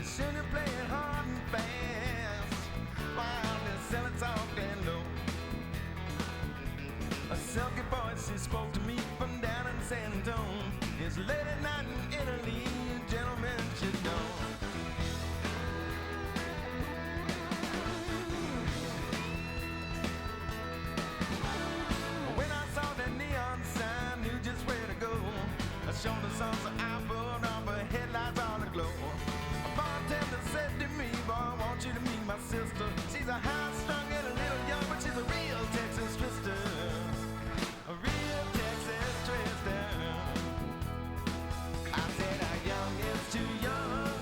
shouldn't play it hard and fast while they're selling soft and low. A silky voice, she spoke to me from down in San Antonio. It's late at night in Italy, gentlemen should know. When I saw that neon sign, knew just where to go. I showed the sun, so I pulled off her headlights on the glow. A bartender said to me, boy, I want you to meet my sister. She's a high-strung and a little young, but she's a real Texas twister. A real Texas twister. I said, how young is too young?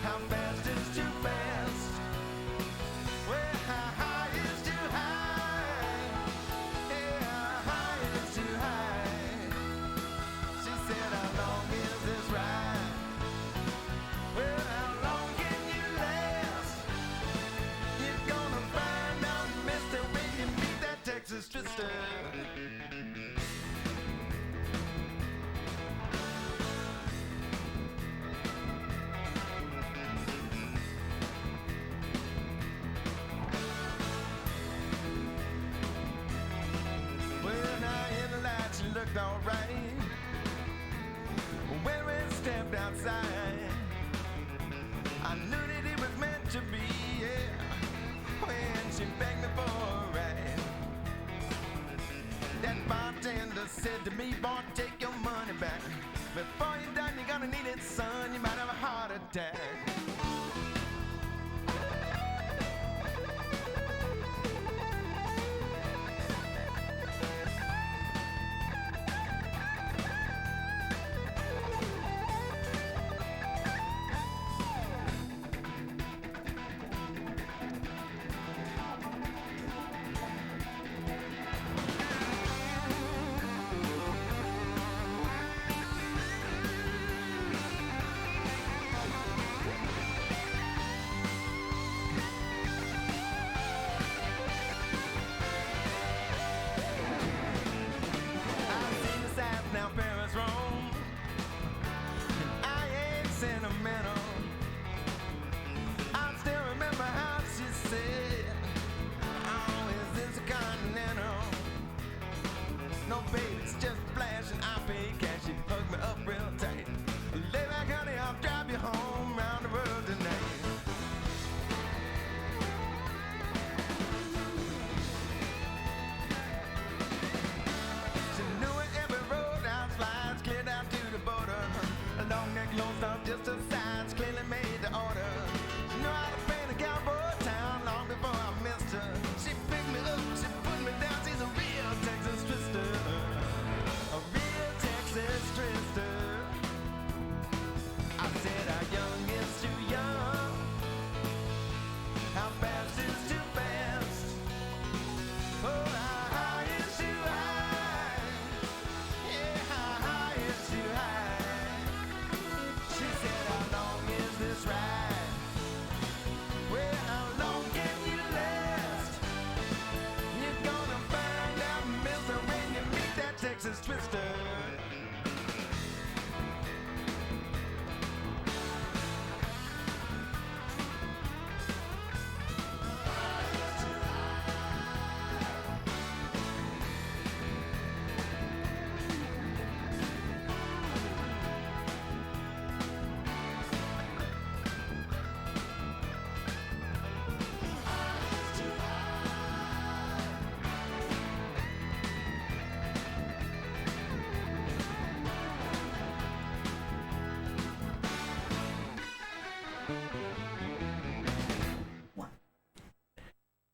How fast is too fast? Well, how high is too high? Yeah, how high is too high? She said, how long is this ride? Well, how long can you last? You're gonna find out, mister, when you meet that Texas twister. Well, now in the light she looked alright. When we stepped outside, I knew that it was meant to be, yeah. When she begged me for a ride, that bartender said to me, boy, take your money back. Before you're done, you're gonna need it, son. You might have a heart attack. Now Paris, Rome, and I ain't sentimental. I still remember how she said, oh, is this a continental? No, baby, it's just a flash and I pay cash. She hugged me up real tight. Lay back, honey, I'll drive you home round the world tonight. She knew where every roadhouse slides cleared out to the border. A long neck, low stop, just a sides clearly made to order. She knew how to paint a cowboy town long before I missed her. She picked me up, she put me down. She's a real Texas twister. A real Texas twister. I said, how young is too young? How fast is too fast? Oh, how high is too high? Yeah, how high is too high? She said, how long is this ride? Well, how long can you last? You're gonna find out, mister, when you meet that Texas twister.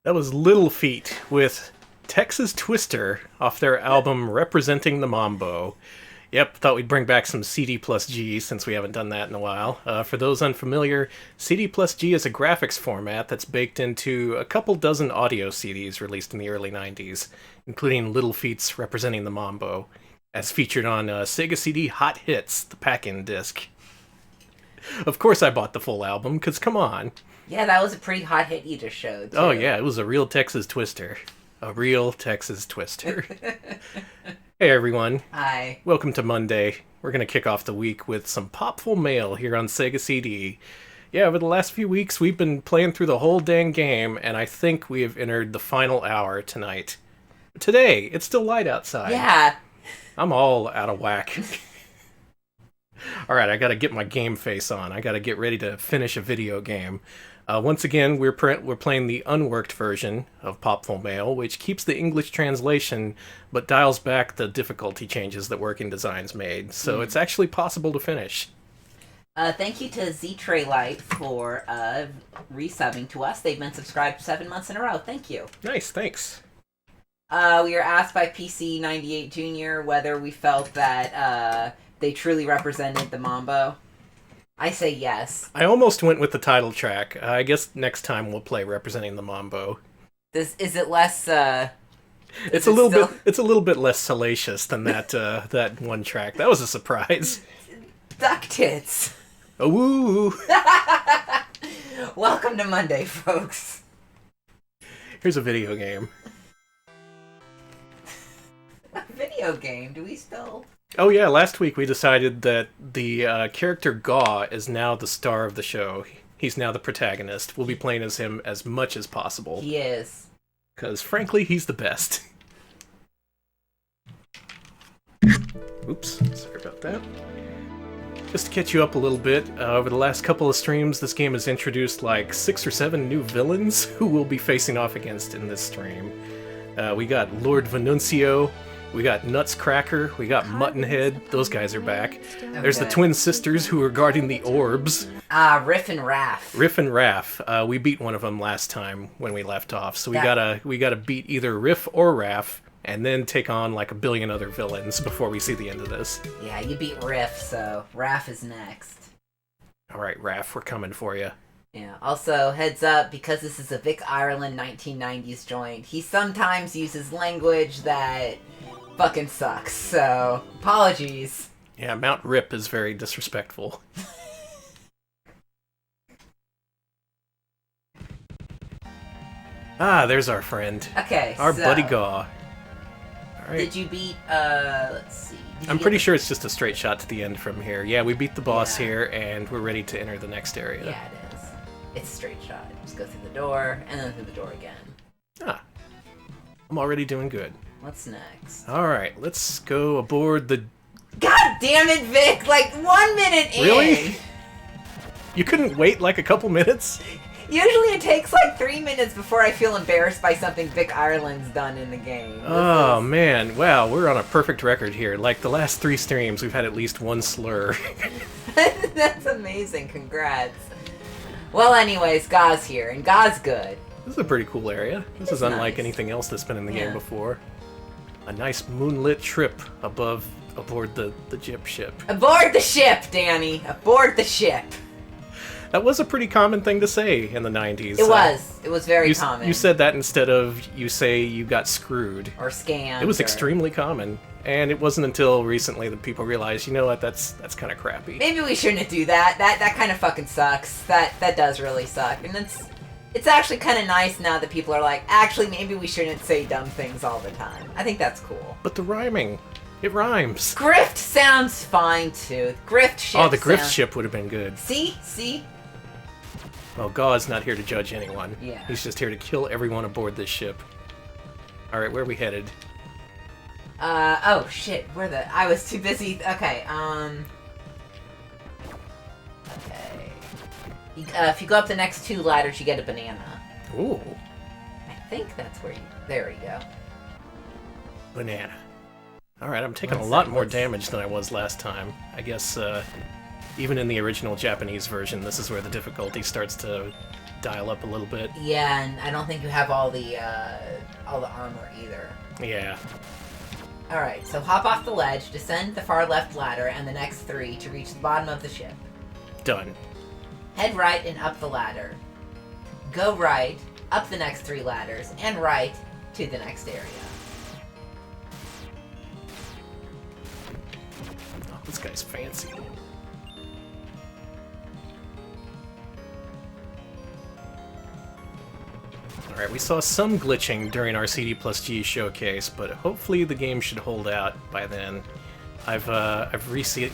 That was Little Feat with Texas Twister off their album Representing the Mambo. Yep, thought we'd bring back some CD plus G since we haven't done that in a while. For those unfamiliar, CD plus G is a graphics format that's baked into a couple dozen audio CDs released in the early 90s, including Little Feat's Representing the Mambo, as featured on Sega CD Hot Hits, the pack-in disc. Of course I bought the full album, because come on. Yeah, that was a pretty hot hit you just showed, too. Oh yeah, it was a real Texas Twister. A real Texas Twister. Hey everyone. Hi. Welcome to Monday. we're going to kick off the week with some Popful Mail here on Sega CD. Yeah, over the last few weeks, we've been playing through the whole dang game, and I think we have entered the final hour tonight. Today, it's still light outside. Yeah. I'm all out of whack. Alright, I gotta get my game face on. I gotta get ready to finish a video game. Once again, we're playing the unworked version of Popful Mail, which keeps the English translation, but dials back the difficulty changes that Working Designs made, so it's actually possible to finish. Thank you to Z-Tray Light for resubbing to us. They've been subscribed 7 months in a row. Thank you. Nice, thanks. We were asked by PC98 Jr. whether we felt that they truly represented the Mambo. I say yes. I almost went with the title track. I guess next time we'll play Representing the Mambo. Is it less? It's a little bit less salacious than that one track. That was a surprise. Duck tits. Oh, woo! Welcome to Monday, folks. Here's a video game. A video game? Do we still? Oh yeah, last week we decided that the character Gaw is now the star of the show. He's now the protagonist. We'll be playing as him as much as possible. He is. Because, frankly, he's the best. Oops, sorry about that. Just to catch you up a little bit, over the last couple of streams, this game has introduced like 6 or 7 new villains who we'll be facing off against in this stream. We got Lord Venuncio, we got Nutscracker, we got Muttonhead, those guys are back. There's the twin sisters who are guarding the orbs. Riff and Raff. Riff and Raff. We beat one of them last time when we left off, so we gotta beat either Riff or Raff, and then take on like a billion other villains before we see the end of this. Yeah, you beat Riff, so Raff is next. Alright, Raff, we're coming for you. Yeah, also, heads up, because this is a Vic Ireland 1990s joint, he sometimes uses language that fucking sucks, so apologies. Yeah, Mount Rip is very disrespectful. Ah, there's our friend. Okay, our buddy Gaw. Alright. Did you beat, let's see. I'm pretty sure it's just a straight shot to the end from here. Yeah, we beat the boss here, and we're ready to enter the next area. Yeah, it is. It's a straight shot. Just go through the door, and then through the door again. Ah. I'm already doing good. What's next? Alright, let's go aboard the... God damn it, Vic! Like, 1 minute in! Really? You couldn't wait like a couple minutes? Usually it takes like 3 minutes before I feel embarrassed by something Vic Ireland's done in the game. Man. Wow, we're on a perfect record here. Like, the last 3 streams, we've had at least one slur. That's amazing. Congrats. Well, anyways, Gaw's here, and Gaw's good. This is a pretty cool area. This is unlike anything else that's been in the game before. A nice moonlit trip aboard the Jip ship. Aboard the ship, Danny! Aboard the ship! That was a pretty common thing to say in the 90s. It was. It was very common. You said that instead of you say you got screwed. Or scammed. It was extremely common. And it wasn't until recently that people realized, you know what, that's kind of crappy. Maybe we shouldn't do that. That kind of fucking sucks. That does really suck. And it's actually kind of nice now that people are like, actually, maybe we shouldn't say dumb things all the time. I think that's cool. But the rhyming, it rhymes. Grift sounds fine, too. Grift ship. Oh, the Grift ship would have been good. See? Well, Gaw's not here to judge anyone. Yeah. He's just here to kill everyone aboard this ship. Alright, where are we headed? Oh shit, I was too busy. Okay, okay. If you go up the next 2 ladders, you get a banana. Ooh. I think that's where there we go. Banana. Alright, I'm taking a lot more damage than I was last time. I guess, even in the original Japanese version, this is where the difficulty starts to dial up a little bit. Yeah, and I don't think you have all the armor either. Yeah. Alright, so hop off the ledge, descend the far left ladder and the next 3 to reach the bottom of the ship. Done. Head right and up the ladder. Go right, up the next 3 ladders, and right to the next area. Oh, this guy's fancy. Alright, we saw some glitching during our CD plus G showcase, but hopefully the game should hold out by then. I've reseated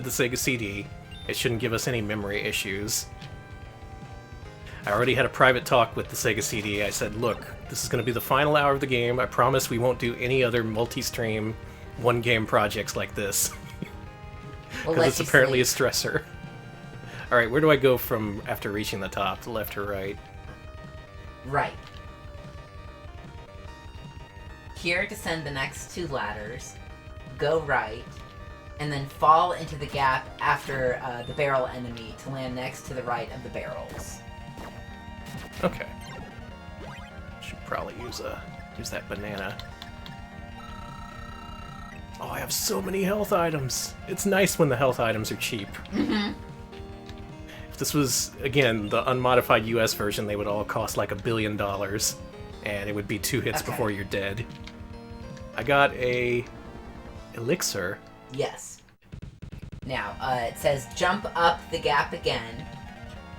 the Sega CD. It shouldn't give us any memory issues. I already had a private talk with the Sega CD. I said, look, this is going to be the final hour of the game. I promise we won't do any other multi-stream one-game projects like this. Because it's apparently a stressor. Alright, where do I go from after reaching the top? Left or right? Right. Here, descend the next 2 ladders. Go right. And then fall into the gap after the barrel enemy to land next to the right of the barrels. Okay. Should probably use that banana. Oh, I have so many health items. It's nice when the health items are cheap. Mm-hmm. If this was, again, the unmodified US version, they would all cost like $1 billion. And it would be 2 hits before you're dead. I got a elixir. Yes. Now, it says jump up the gap again,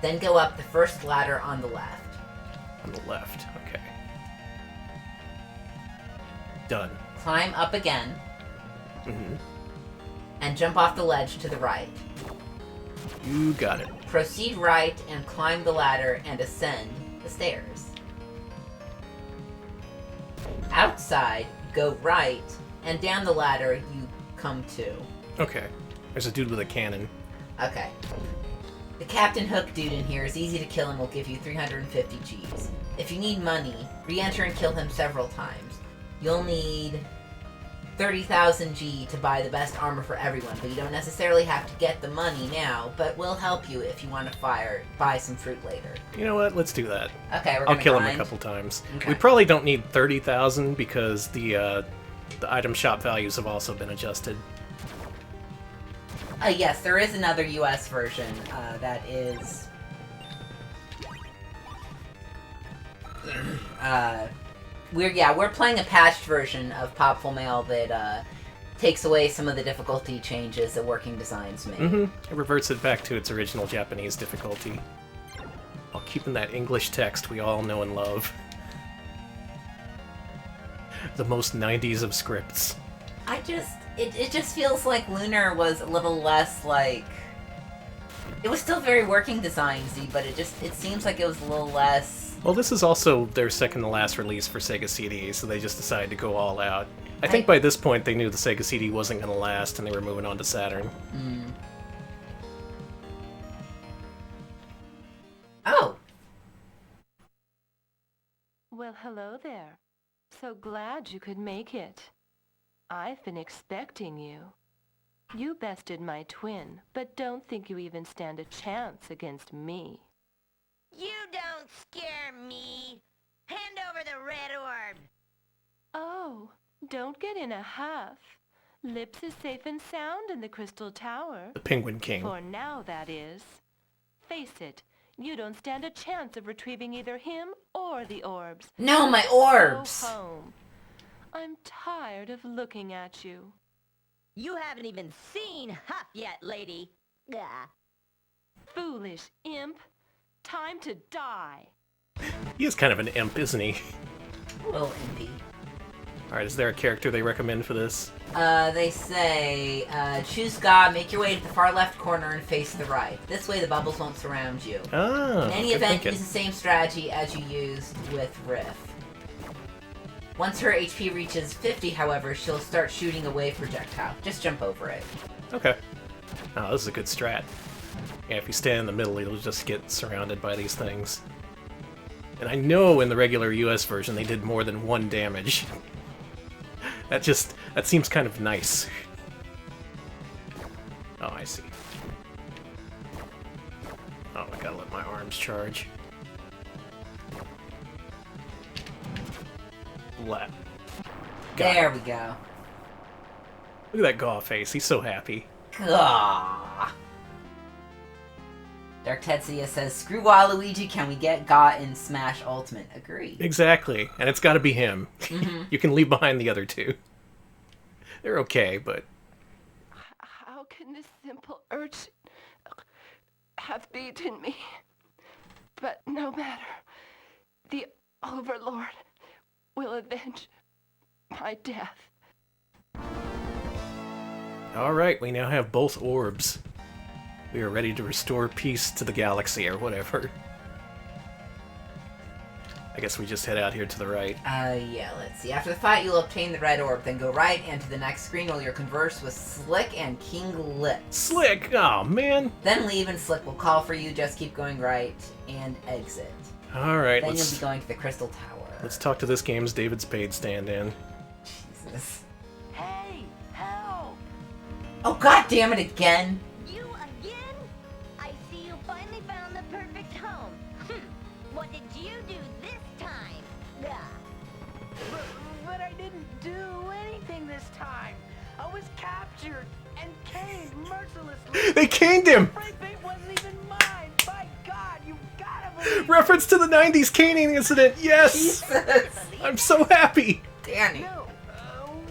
then go up the first ladder on the left. On the left, okay. Done. Climb up again. Mm-hmm. And jump off the ledge to the right. You got it. Proceed right and climb the ladder and ascend the stairs. Outside, go right, and down the ladder you come to. Okay. There's a dude with a cannon. Okay. The Captain Hook dude in here is easy to kill and will give you 350 Gs. If you need money, re-enter and kill him several times. You'll need 30,000 G to buy the best armor for everyone, but you don't necessarily have to get the money now, but we'll help you if you want to buy some fruit later. You know what? Let's do that. Okay, we're I'll gonna kill grind. him a couple times. Okay. We probably don't need 30,000 because the item shop values have also been adjusted. Yes, there is another US version that is... we're playing a patched version of Popful Mail that takes away some of the difficulty changes that Working Designs made. Mm-hmm. It reverts it back to its original Japanese difficulty. While keeping that English text we all know and love. The most 90s of scripts. It just feels like Lunar was a little less, like... It was still very Working Designs-y, but it seems like it was a little less... Well, this is also their second to last release for Sega CD, so they just decided to go all out. I think by this point they knew the Sega CD wasn't going to last, and they were moving on to Saturn. Mm. Oh! Well, hello there. So glad you could make it. I've been expecting you. You bested my twin, but don't think you even stand a chance against me. You don't scare me. Hand over the red orb. Oh, don't get in a huff. Lips is safe and sound in the Crystal Tower. The Penguin King. For now, that is. Face it, you don't stand a chance of retrieving either him or the orbs. No, my orbs! Go home. I'm tired of looking at you. You haven't even seen Huff yet, lady. Gah. Foolish imp. Time to die. He is kind of an imp, isn't he? A little impy. Alright, is there a character they recommend for this? They say, choose God, make your way to the far left corner and face the right. This way the bubbles won't surround you. Ah, In any good event, thinking. use the same strategy as you used with Riff. Once her HP reaches 50, however, she'll start shooting a wave projectile. Just jump over it. Okay. Oh, this is a good strat. Yeah, if you stand in the middle, you'll just get surrounded by these things. And I know in the regular US version they did more than 1 damage. That seems kind of nice. Oh, I see. Oh, I gotta let my arms charge. Got There it. we go. Look at that Gaw face, he's so happy. Gah. Dark Tetsuya says, screw Waluigi, can we get Ga in Smash Ultimate? Agree. Exactly, and it's gotta be him. Mhm. You can leave behind the other two. They're okay, but... How can this simple urchin have beaten me? But no matter. The Overlord will avenge my death. Alright, we now have both orbs. We are ready to restore peace to the galaxy, or whatever. I guess we just head out here to the right. Yeah, let's see. After the fight, you'll obtain the red orb, then go right and to the next screen while you'll converse with Slick and King Lips. Slick! Oh, man! Then leave and Slick will call for you, just keep going right and exit. Alright, Then you'll be going to the Crystal Tower. let's talk to this game's David Spade stand-in. Jesus. Hey, help! Oh, god damn it again! You again? I see you finally found the perfect home. What did you do this time? But I didn't do anything this time. I was captured and caned mercilessly. They caned him! Spray paint wasn't even mine. By God, you've gotta believe. Reference to the 90s caning incident! Yes! Jesus! I'm so happy! Danny. No,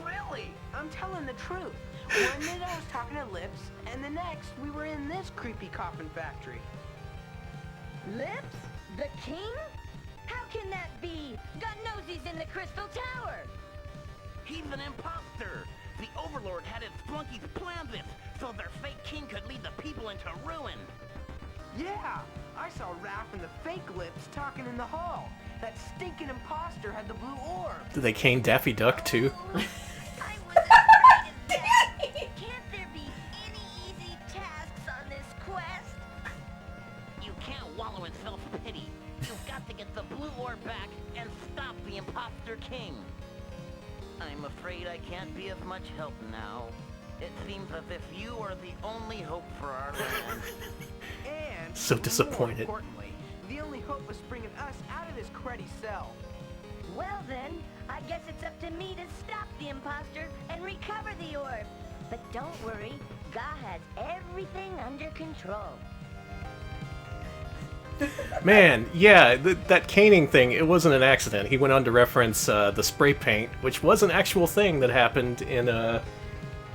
really. I'm telling the truth. One minute I was talking to Lips, and the next we were in this creepy coffin factory. Lips? The king? How can that be? God knows he's in the Crystal Tower. He's an imposter! The Overlord had his flunkies plan this, so their fake king could lead the people into ruin. Yeah, I saw Raph and the fake Lips talking in the hall. That stinking imposter had the blue orb. Did they cane Daffy Duck, too? I was afraid of that. Can't there be any easy tasks on this quest? You can't wallow in self-pity. You've got to get the blue orb back and stop the imposter king. I'm afraid I can't be of much help now. It seems as if you are the only hope for our land. And So disappointed. More importantly, the only hope was bringing us out of this cruddy cell. Well then, I guess it's up to me to stop the imposter and recover the orb. But don't worry, Ga has everything under control. Man, yeah, that caning thing, it wasn't an accident. He went on to reference the spray paint, which was an actual thing that happened in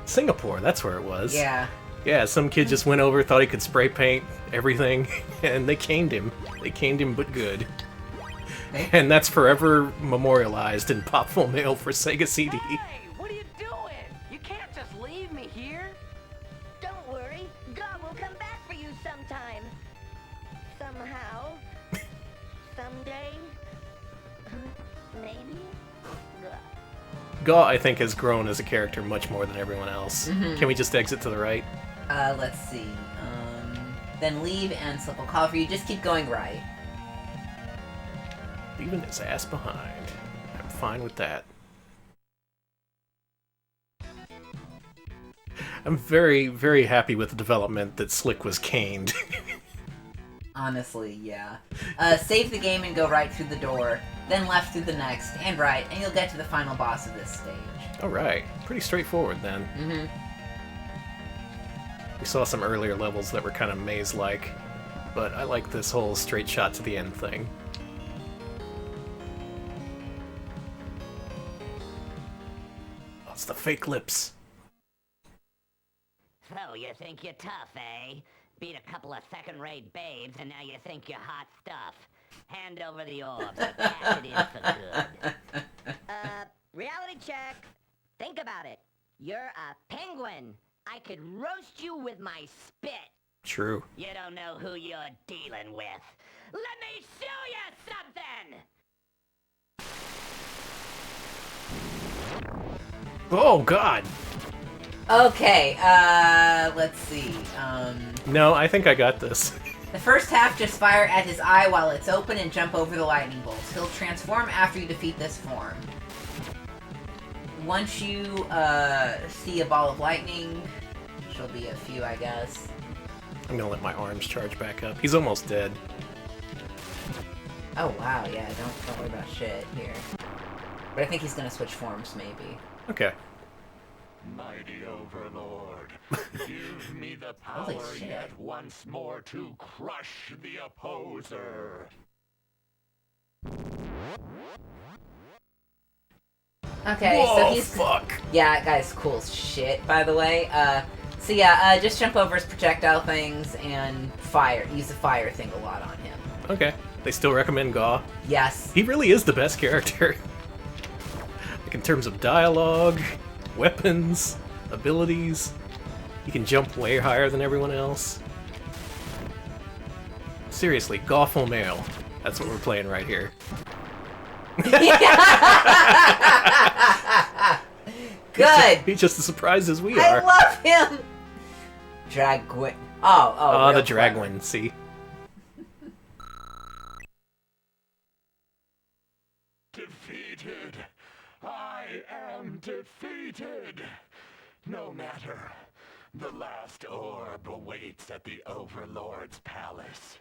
Singapore. That's where it was. Yeah. Yeah, some kid just went over, thought he could spray paint everything, and they caned him. They caned him, but good. And that's forever memorialized in Popful Mail for Sega CD. Hey, what are you doing? You can't just leave me here. Don't worry, Ga will come back for you sometime. Somehow. Someday. Maybe. Gaw, I think, has grown as a character much more than everyone else. Can we just exit to the right? Let's see. Then leave and Slip will call for you. Just keep going right. Leaving his ass behind. I'm fine with that. I'm very, very happy with the development that Slick was caned. Honestly, yeah. Save the game and go right through the door, then left through the next, and right, and you'll get to the final boss of this stage. Alright, pretty straightforward then. Mm-hmm. We saw some earlier levels that were kind of maze-like, but I like this whole straight shot to the end thing. Oh, it's the fake lips. So you think you're tough, eh? Beat a couple of second-rate babes, and now you think you're hot stuff. Hand over the orbs. Cash it in for good. Reality check. Think about it. You're a penguin. I could roast you with my spit. True. You don't know who you're dealing with. Let me show you something! Oh, God! Okay, let's see. No, I think I got this. The first half, just fire at his eye while it's open and jump over the lightning bolts. He'll transform after you defeat this form. Once you, see a ball of lightning, which will be a few, I guess. I'm gonna let my arms charge back up. He's almost dead. Oh, wow, yeah, don't worry about shit here. But I think he's gonna switch forms, maybe. Okay. Mighty Overlord, give me the Holy power shit. yet once more to crush the opposer. Okay, Whoa, so he's... fuck! Yeah, that guy's cool as shit, by the way. So yeah, just jump over his projectile things and fire. Use the fire thing a lot on him. Okay. They still recommend Gaw. Yes. He really is the best character. Like in terms of dialogue, weapons, abilities. You can jump way higher than everyone else. Seriously, Popful Mail. That's what we're playing right here. Good. He's just as surprised as we I are. love him. Dragwin. Oh, the real clever. Dragwin, see? Defeated. I am defeated. No matter. The last orb awaits at the Overlord's palace.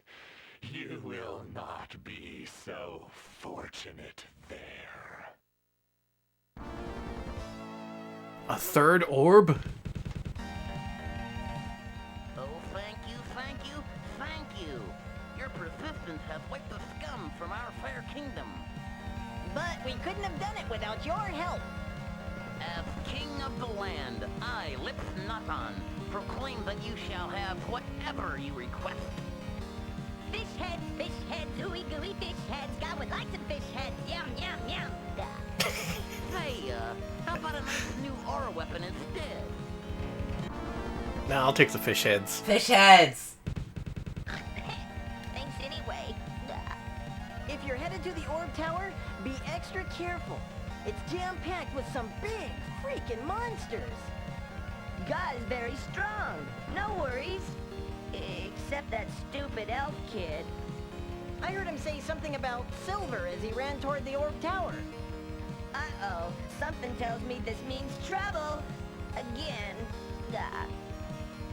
You will not be so fortunate there. A third orb? Oh, thank you, thank you, thank you. Your persistence has wiped the scum from our fair kingdom. But we couldn't have done it without your help. As king of the land, I, Lips Noton, proclaim that you shall have whatever you request. Fish heads, ooey gooey fish heads. God would like some fish heads. Yum, yum, yum. Hey, how about a nice new aura weapon instead? Nah, I'll take the fish heads. Fish heads. Thanks anyway. If you're headed to the orb tower, be extra careful. It's jam-packed with some big freaking monsters. God is very strong. No worries. Except that stupid elf kid. I heard him say something about silver as he ran toward the orb tower. Uh-oh. Something tells me this means trouble. Again.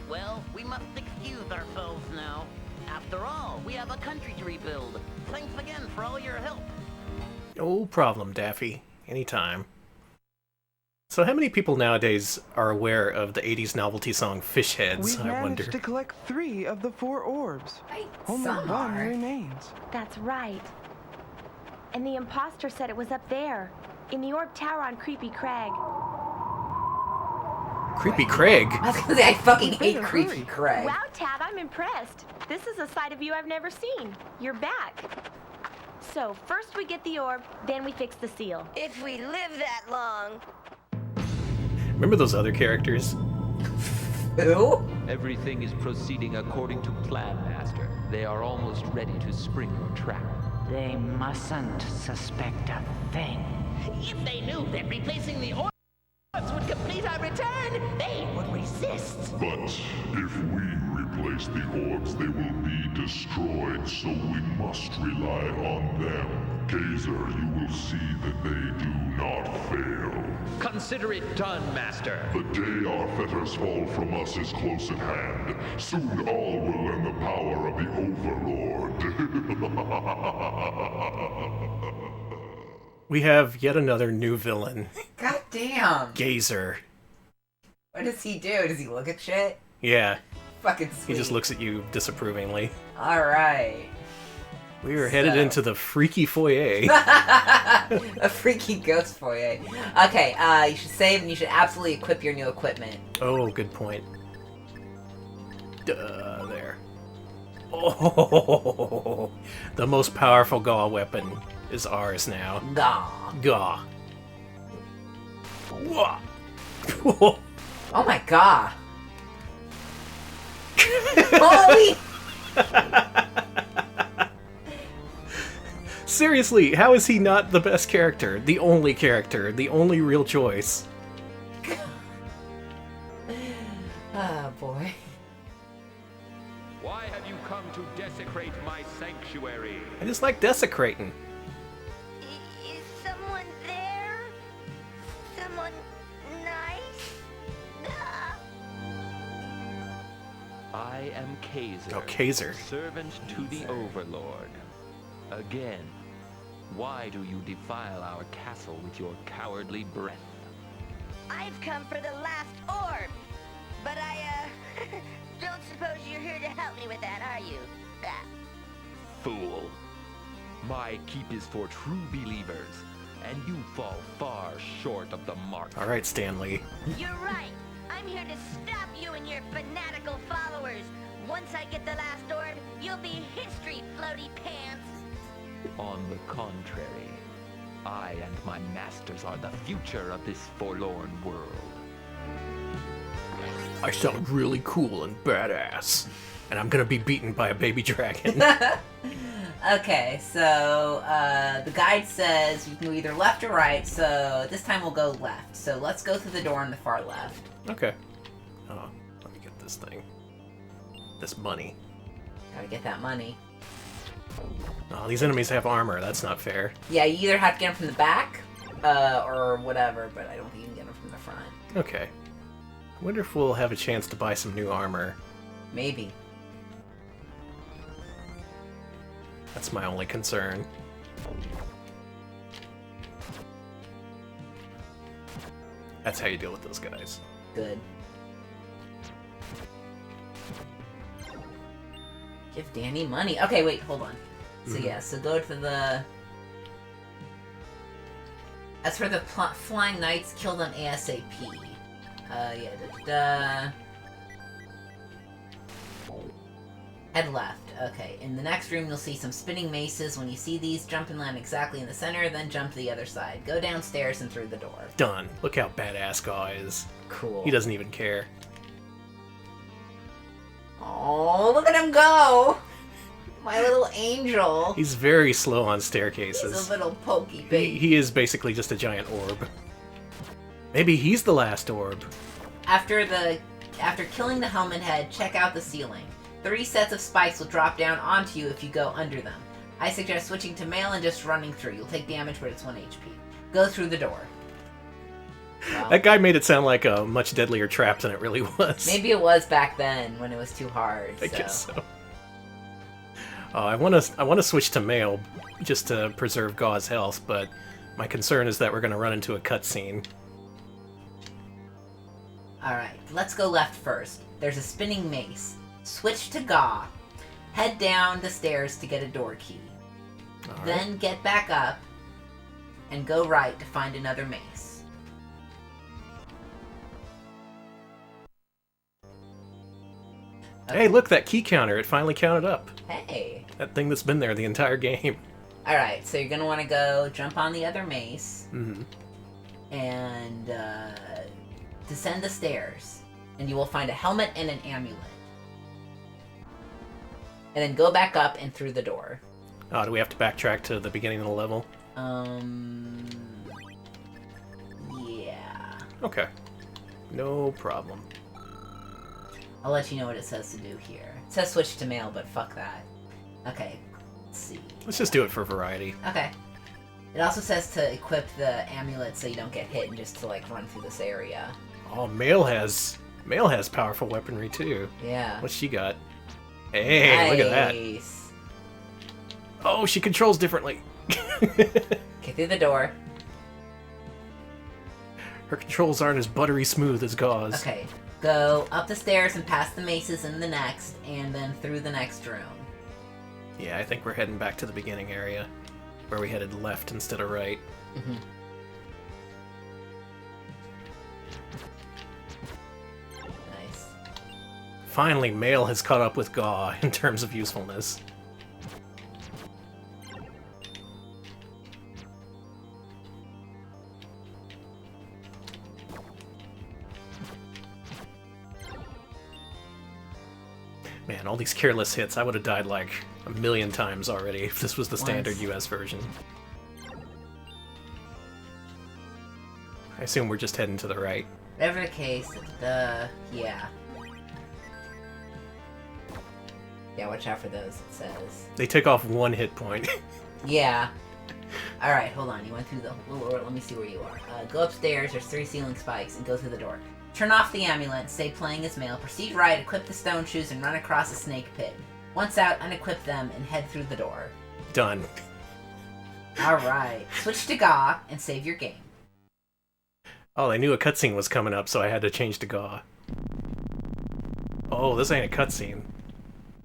Well, we must excuse ourselves now. After all, we have a country to rebuild. Thanks again for all your help. No problem, Daffy. Anytime. So how many people nowadays are aware of the 80s novelty song Fish Heads, We've I managed wonder? to collect 3 of the 4 orbs. Right, Only some 1 are. remains. That's right. And the imposter said it was up there, in the orb tower on Creepy Crag. Creepy Craig? I was gonna say, I fucking hate better Creepy hurry. Craig. Wow, Tad, I'm impressed. This is a side of you I've never seen. You're back. So, first we get the orb, then we fix the seal. If we live that long. Remember those other characters? Who? Everything is proceeding according to plan, Master. They are almost ready to spring your trap. They mustn't suspect a thing. If they knew that replacing the orbs would complete our return, they would resist. But if we replace the orbs, they will be destroyed, so we must rely on them. Gazer, you will see that they do not fail. Consider it done, Master. The day our fetters fall from us is close at hand. Soon all will learn the power of the Overlord. We have yet another new villain. God damn. Gazer. What does he do? Does he look at shit? Yeah, Fucking sweet. he just looks at you disapprovingly. Alright. We are headed into the freaky foyer. A freaky ghost foyer. Okay, you should save and you should absolutely equip your new equipment. Oh, good point. Duh, there. Oh, the most powerful Gaw weapon is ours now. Gah. Gaw. Wah. Oh my god. Holy! Seriously, how is he not the best character? The only character, the only real choice. Oh boy. Why have you come to desecrate my sanctuary? I just like desecrating. Is someone there? Someone nice? I am Kaiser. Oh, Kaiser. Servant to the Overlord. Again, why do you defile our castle with your cowardly breath? I've come for the last orb. But I, don't suppose you're here to help me with that, are you? Fool. My keep is for true believers, and you fall far short of the mark. Alright, Stanley. You're right. I'm here to stop you and your fanatical followers. Once I get the last orb, you'll be history, floaty pants. On the contrary, I and my masters are the future of this forlorn world. I sound really cool and badass. And I'm gonna be beaten by a baby dragon. Okay, so the guide says you can go either left or right, so this time we'll go left. So let's go through the door on the far left. Okay. Oh, let me get this thing. This money. Gotta get that money. Oh, these enemies have armor. That's not fair. Yeah, you either have to get them from the back, or whatever, but I don't think you can get them from the front. Okay. I wonder if we'll have a chance to buy some new armor. Maybe. That's my only concern. That's how you deal with those guys. Good. Give Danny money. Okay, wait, hold on. So yeah, so go to the... As for the Flying Knights, kill them ASAP. Head left. Okay, in the next room you'll see some spinning maces. When you see these, jump and land exactly in the center, then jump to the other side. Go downstairs and through the door. Done. Look how badass Gaw is. Cool. He doesn't even care. Oh, look at him go! My little angel. He's very slow on staircases. He's a little pokey baby. He is basically just a giant orb. Maybe he's the last orb. After killing the helmet head, check out the ceiling. 3 sets of spikes will drop down onto you if you go under them. I suggest switching to mail and just running through. You'll take damage, but it's 1 HP. Go through the door. Well, That guy made it sound like a much deadlier trap than it really was. maybe it was back then when it was too hard. I guess so. I want to switch to mail just to preserve Gaw's health, but my concern is that we're going to run into a cutscene. Alright, let's go left first. There's a spinning mace. Switch to Gaw. Head down the stairs to get a door key. All Then get back up and go right to find another mace. Hey, look, that key counter. It finally counted up. Hey. That thing that's been there the entire game. Alright, so you're going to want to go jump on the other mace Mm-hmm. and descend the stairs. And you will find a helmet and an amulet. And then go back up and through the door. Oh, do we have to backtrack to the beginning of the level? Yeah. Okay. No problem. I'll let you know what it says to do here. It says switch to mail, but fuck that. Okay, let's see. Let's just do it for variety. Okay. It also says to equip the amulet so you don't get hit and just to, like, run through this area. Oh, Mail has powerful weaponry, too. Yeah. What's she got? Hey, look at that. Nice. Oh, she controls differently. Okay, through the door. Her controls aren't as buttery smooth as Gaw's. Okay, go up the stairs and past the maces in the next, and then through the next room. Yeah, I think we're heading back to the beginning area, where we headed left instead of right. Mm-hmm. Nice. Finally, Mail has caught up with Gaw in terms of usefulness. Man, all these careless hits, I would have died like a million times already if this was the standard US version. I assume we're just heading to the right. Whatever the case, yeah. Yeah, watch out for those, it says. They take off 1 hit point. Yeah. Alright, hold on. You went through the little door. Let me see where you are. Go upstairs. There's 3 ceiling spikes, and go through the door. Turn off the amulet. Stay playing as Mail. Proceed right. Equip the stone shoes and run across a snake pit. Once out, unequip them and head through the door. Done. Alright. Switch to Gaw and save your game. Oh, I knew a cutscene was coming up, so I had to change to Gaw. Oh, this ain't a cutscene.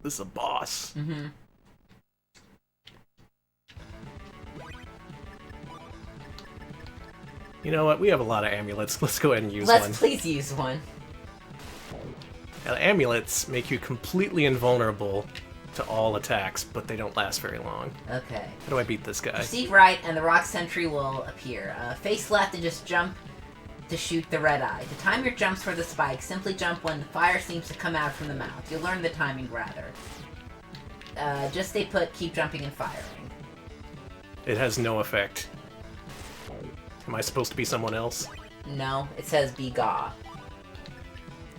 This is a boss. Mm-hmm. You know what? We have a lot of amulets. Let's go ahead and use Let's one. please use one. Now, amulets make you completely invulnerable to all attacks, but they don't last very long. Okay. How do I beat this guy? Proceed right, and the rock sentry will appear. Face left and just jump to shoot the red eye. To time your jumps for the spike, simply jump when the fire seems to come out from the mouth. You'll learn the timing rather. Just stay put, keep jumping and firing. It has no effect. Am I supposed to be someone else? No, it says be Gaw.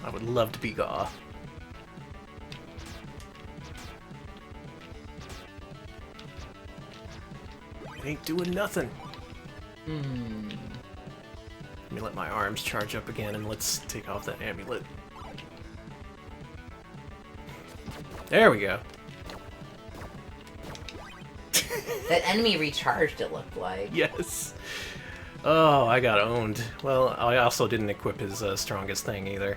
I would love to be Gaw. It ain't doing nothing. Let me let my arms charge up again and let's take off that amulet. There we go. That enemy recharged, it looked like. Yes. Oh, I got owned. Well, I also didn't equip his strongest thing either.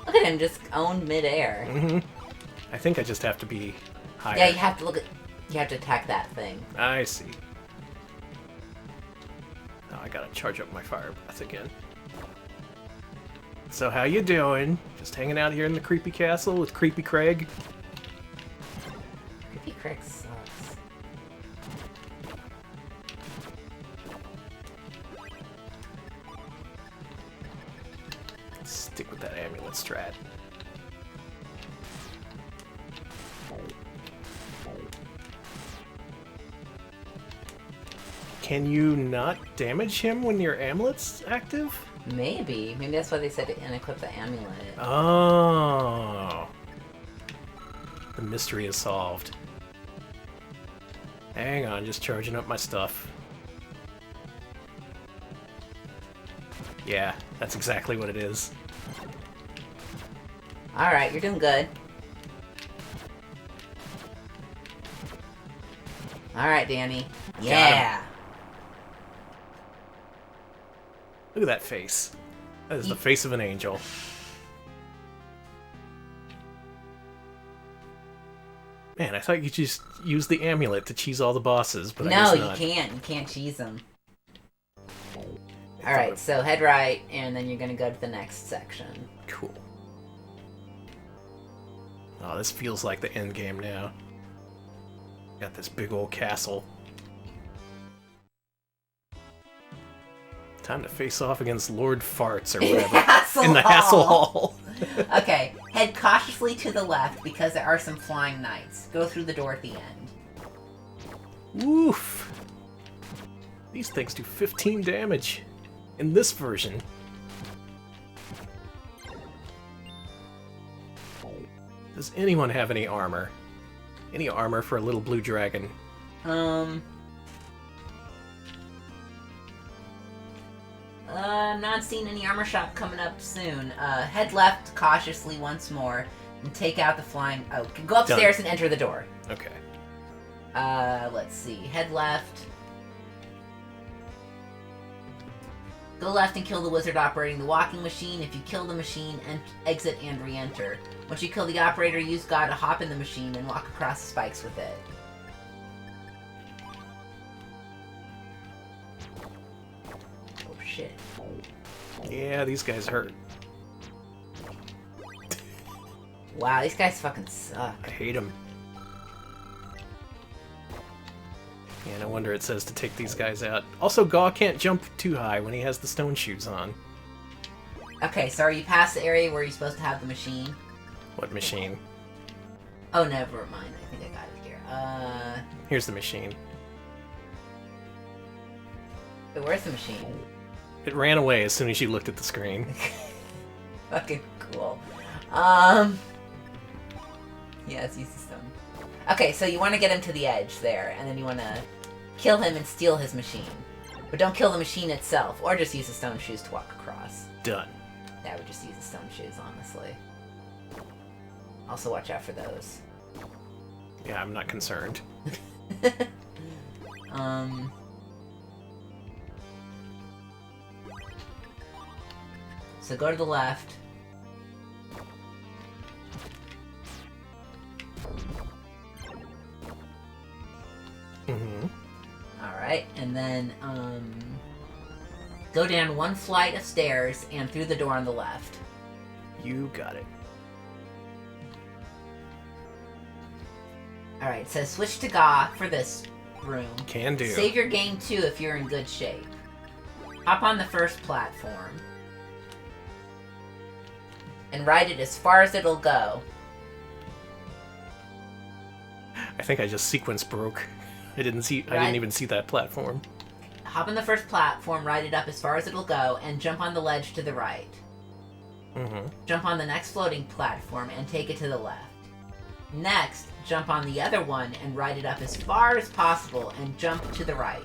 Look at him just owned midair. I think I just have to be higher. Yeah, you have to look at. You have to attack that thing. I see. Now I gotta charge up my fire breath again. So how you doing? Just hanging out here in the creepy castle with Creepy Craig? Creepy Craig sucks. Stick with that amulet strat. Can you not damage him when your amulet's active? Maybe. Maybe that's why they said to unequip the amulet. Oh. The mystery is solved. Hang on, just charging up my stuff. Yeah, that's exactly what it is. Alright, you're doing good. Alright, Danny. Yeah! Look at that face. That is the face of an angel. Man, I thought you just use the amulet to cheese all the bosses, but I guess No, not. you can't. You can't cheese them. Alright, so head right, and then you're gonna go to the next section. Cool. Oh, this feels like the end game now. Got this big old castle. Time to face off against Lord Farts or whatever. In the Hassle Hall. Okay, head cautiously to the left because there are some flying knights. Go through the door at the end. Woof. These things do 15 damage in this version. Does anyone have any armor? Any armor for a little blue dragon? I'm not seeing any armor shop coming up soon. Head left cautiously once more and take out the flying... Oh, go upstairs and enter the door. Okay. Let's see. Head left. Go left and kill the wizard operating the walking machine. If you kill the machine, exit and re-enter. Once you kill the operator, use God to hop in the machine and walk across the spikes with it. Oh shit. Yeah, these guys hurt. Wow, these guys fucking suck. I hate them. Yeah, no wonder it says to take these guys out. Also, Gaw can't jump too high when he has the stone shoes on. Okay, so are you past the area where you're supposed to have the machine? What machine? Oh, never mind. I think I got it here. Here's the machine. Wait, where's the machine? It ran away as soon as you looked at the screen. Fucking cool. Yes, use the stone. Okay, so you want to get him to the edge there, and then you want to kill him and steal his machine. But don't kill the machine itself, or just use the stone shoes to walk across. Done. I would just use the stone shoes, honestly. Also watch out for those. Yeah, I'm not concerned. So go to the left. Alright, and then, go down one flight of stairs and through the door on the left. You got it. Alright, so switch to Gaw for this room. Can do. Save your game too if you're in good shape. Hop on the first platform. And ride it as far as it'll go. I think I just sequence broke. I didn't even see that platform. Hop on the first platform, ride it up as far as it'll go, and jump on the ledge to the right. Mm-hmm. Jump on the next floating platform and take it to the left. Next, jump on the other one and ride it up as far as possible and jump to the right.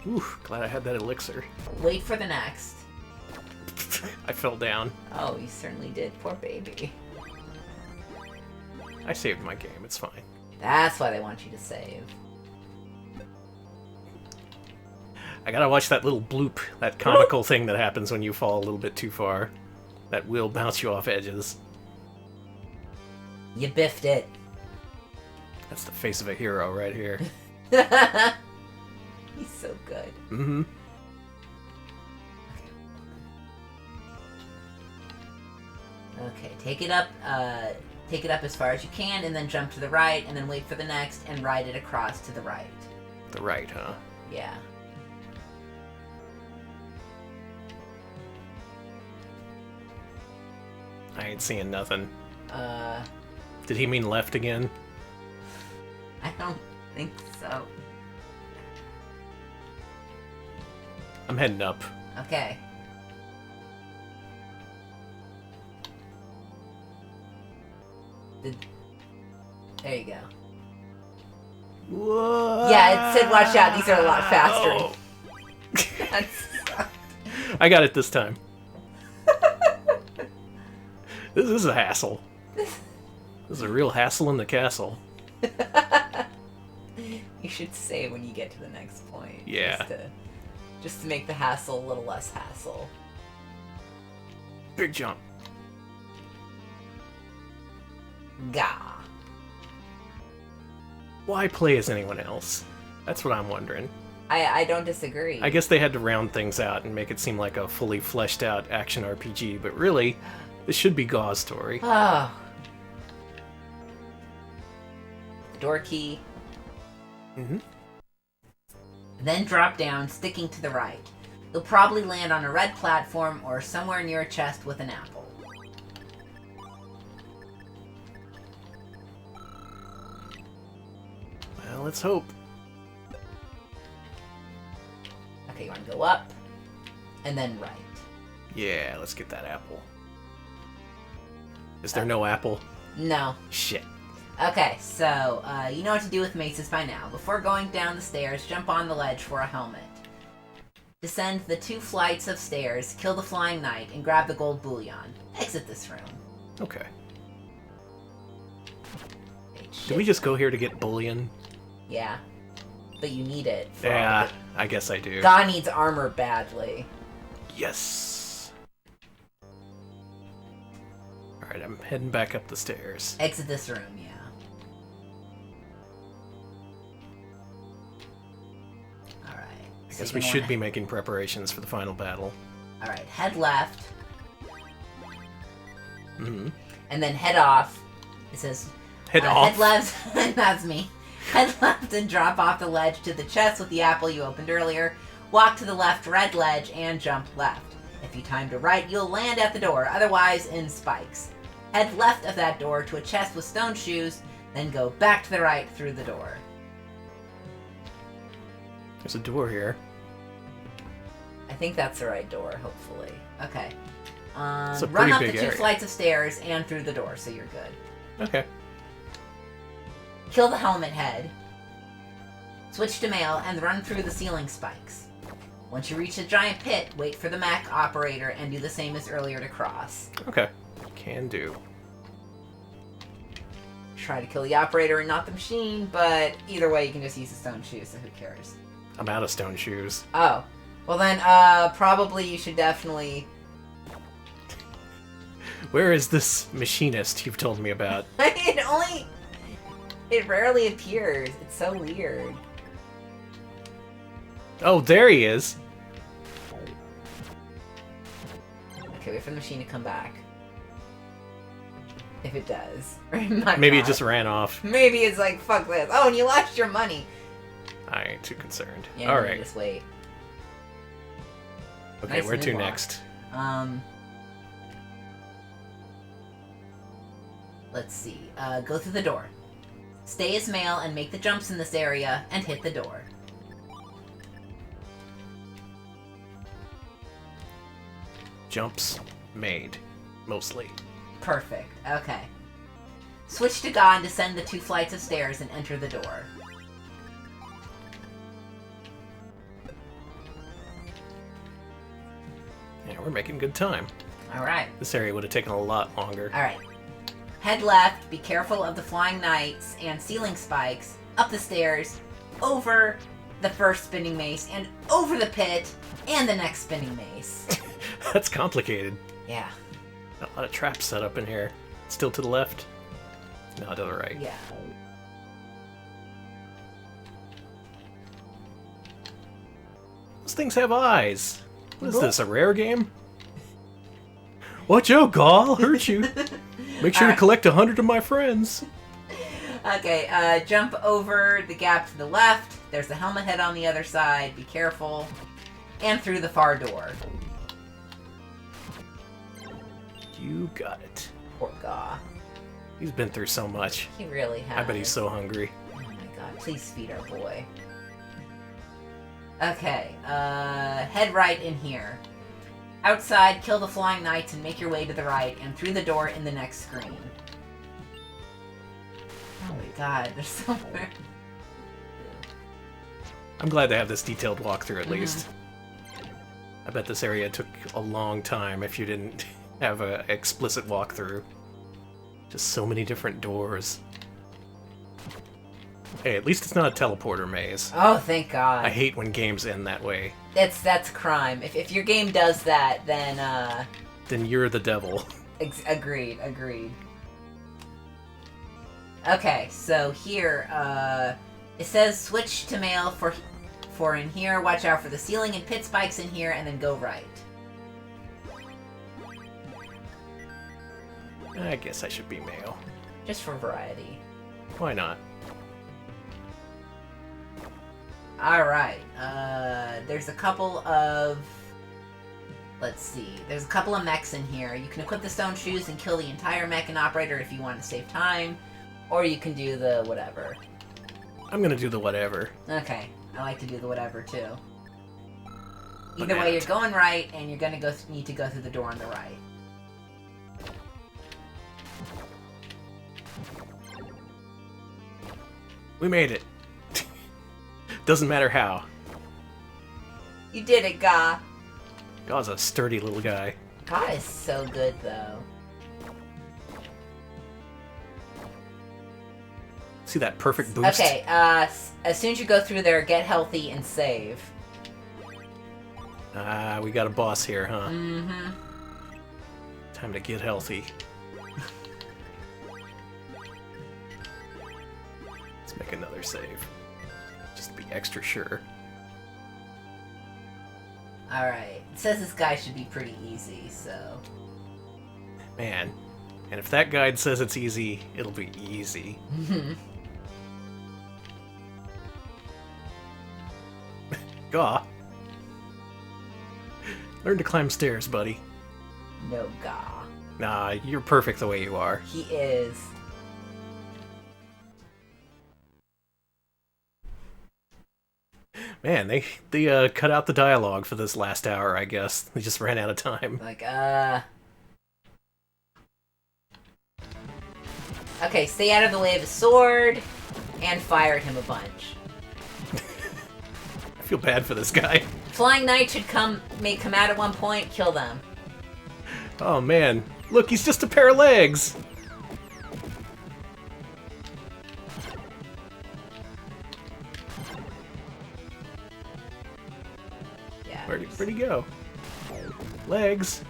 Oof, glad I had that elixir. Wait for the next. I fell down. Oh, you certainly did. Poor baby. I saved my game, it's fine. That's why they want you to save. I gotta watch that little bloop, that comical thing that happens when you fall a little bit too far. That will bounce you off edges. You biffed it. That's the face of a hero right here. He's so good. Mm-hmm. Okay, take it up as far as you can, and then jump to the right, and then wait for the next, and ride it across to the right. The right, huh? Yeah. I ain't seeing nothing. Did he mean left again? I don't think so. I'm heading up. Okay. There you go. Whoa. Yeah, it said watch out, these are a lot faster. Oh. That's... I got it this time. This is a hassle. This is a real hassle in the castle. You should say when you get to the next point. Yeah. Just to make the hassle a little less hassle. Big jump. Gah. Why play as anyone else? That's what I'm wondering. I don't disagree. I guess they had to round things out and make it seem like a fully fleshed out action RPG, but really, this should be Gau's story. Oh. The door key. Mm-hmm. Then drop down, sticking to the right. You'll probably land on a red platform or somewhere near a chest with an apple. Well, let's hope. Okay, you want to go up, and then right. Yeah, let's get that apple. Is there no apple? No. Shit. Okay, so, you know what to do with maces by now. Before going down the stairs, jump on the ledge for a helmet. Descend the 2 flights of stairs, kill the flying knight, and grab the gold bullion. Exit this room. Okay. Wait, Did we just go here to get bullion? Yeah. But you need it. Yeah, I guess I do. God needs armor badly. Yes. Alright, I'm heading back up the stairs. Exit this room, yeah. Alright. I guess we should be making preparations for the final battle. Alright, head left. Mm-hmm. And then head off. It says... Head off? Head left. That's me. Head left and drop off the ledge to the chest with the apple you opened earlier. Walk to the left red ledge and jump left. If you time to right, you'll land at the door, otherwise in spikes. Head left of that door to a chest with stone shoes, then go back to the right through the door. There's a door here. I think that's the right door, hopefully. Okay. It's a Run pretty up big the 2 area. flights of stairs and through the door, so you're good. Okay. Kill the helmet head. Switch to mail and run through the ceiling spikes. Once you reach the giant pit, wait for the mech operator and do the same as earlier to cross. Okay. Can do. Try to kill the operator and not the machine, but either way you can just use the stone shoes, so who cares? I'm out of stone shoes. Oh. Well then, probably you should definitely... Where is this machinist you've told me about? It rarely appears. It's so weird. Oh, there he is. Okay, wait for the machine to come back. If it does. Maybe it just ran off. Maybe it's like, fuck this. Oh, and you lost your money. I ain't too concerned. Yeah, Alright. just wait. Okay, Nice where to moonwalk. next? Let's see. Go through the door. Stay as male and make the jumps in this area and hit the door. Jumps made, mostly. Perfect. Okay. Switch to Ga and descend the 2 flights of stairs and enter the door. Yeah, we're making good time. Alright. This area would have taken a lot longer. Alright. Head left, be careful of the flying knights and ceiling spikes, up the stairs, over the first spinning mace, and over the pit, and the next spinning mace. That's complicated. Yeah. A lot of traps set up in here. Still to the left? No, to the right. Yeah. Those things have eyes. What is this, a rare game? Watch out, Ga, I'll hurt you. Make sure to collect 100 of my friends. Okay, jump over the gap to the left. There's the helmet head on the other side. Be careful. And through the far door. You got it. Poor Ga. He's been through so much. He really has. I bet he's so hungry. Oh my god, please feed our boy. Okay, head right in here. Outside, kill the flying knights and make your way to the right and through the door in the next screen. Oh my god, there's somewhere. I'm glad to have this detailed walkthrough at least. I bet this area took a long time if you didn't have an explicit walkthrough. Just so many different doors. Hey, at least it's not a teleporter maze. Oh, thank god. I hate when games end that way. That's a crime. If your game does that, then Then you're the devil. Agreed. Okay, so here, it says switch to male for in here. Watch out for the ceiling and pit spikes in here, and then go right. I guess I should be male. Just for variety. Why not? Alright, there's a couple of... Let's see. There's a couple of mechs in here. You can equip the stone shoes and kill the entire mech and operator if you want to save time. Or you can do the whatever. I'm gonna do the whatever. Okay, I like to do the whatever too. Either way, you're going right, and you're gonna need to go through the door on the right. We made it. Doesn't matter how. You did it, Ga. Ga's a sturdy little guy. Ga is so good, though. See that perfect boost? Okay, as soon as you go through there, get healthy and save. Ah, we got a boss here, huh? Mm-hmm. Time to get healthy. Let's make another save. Just to be extra sure. Alright. It says this guy should be pretty easy, so... Man. And if that guide says it's easy, it'll be easy. Ga. Learn to climb stairs, buddy. No, Ga. Nah, you're perfect the way you are. He is. Man, they cut out the dialogue for this last hour, I guess. They just ran out of time. Like, Okay, stay out of the way of his sword, and fire at him a bunch. I feel bad for this guy. Flying Knight may come out at one point, kill them. Oh man, look, he's just a pair of legs! Yeah. Where'd he go? Legs!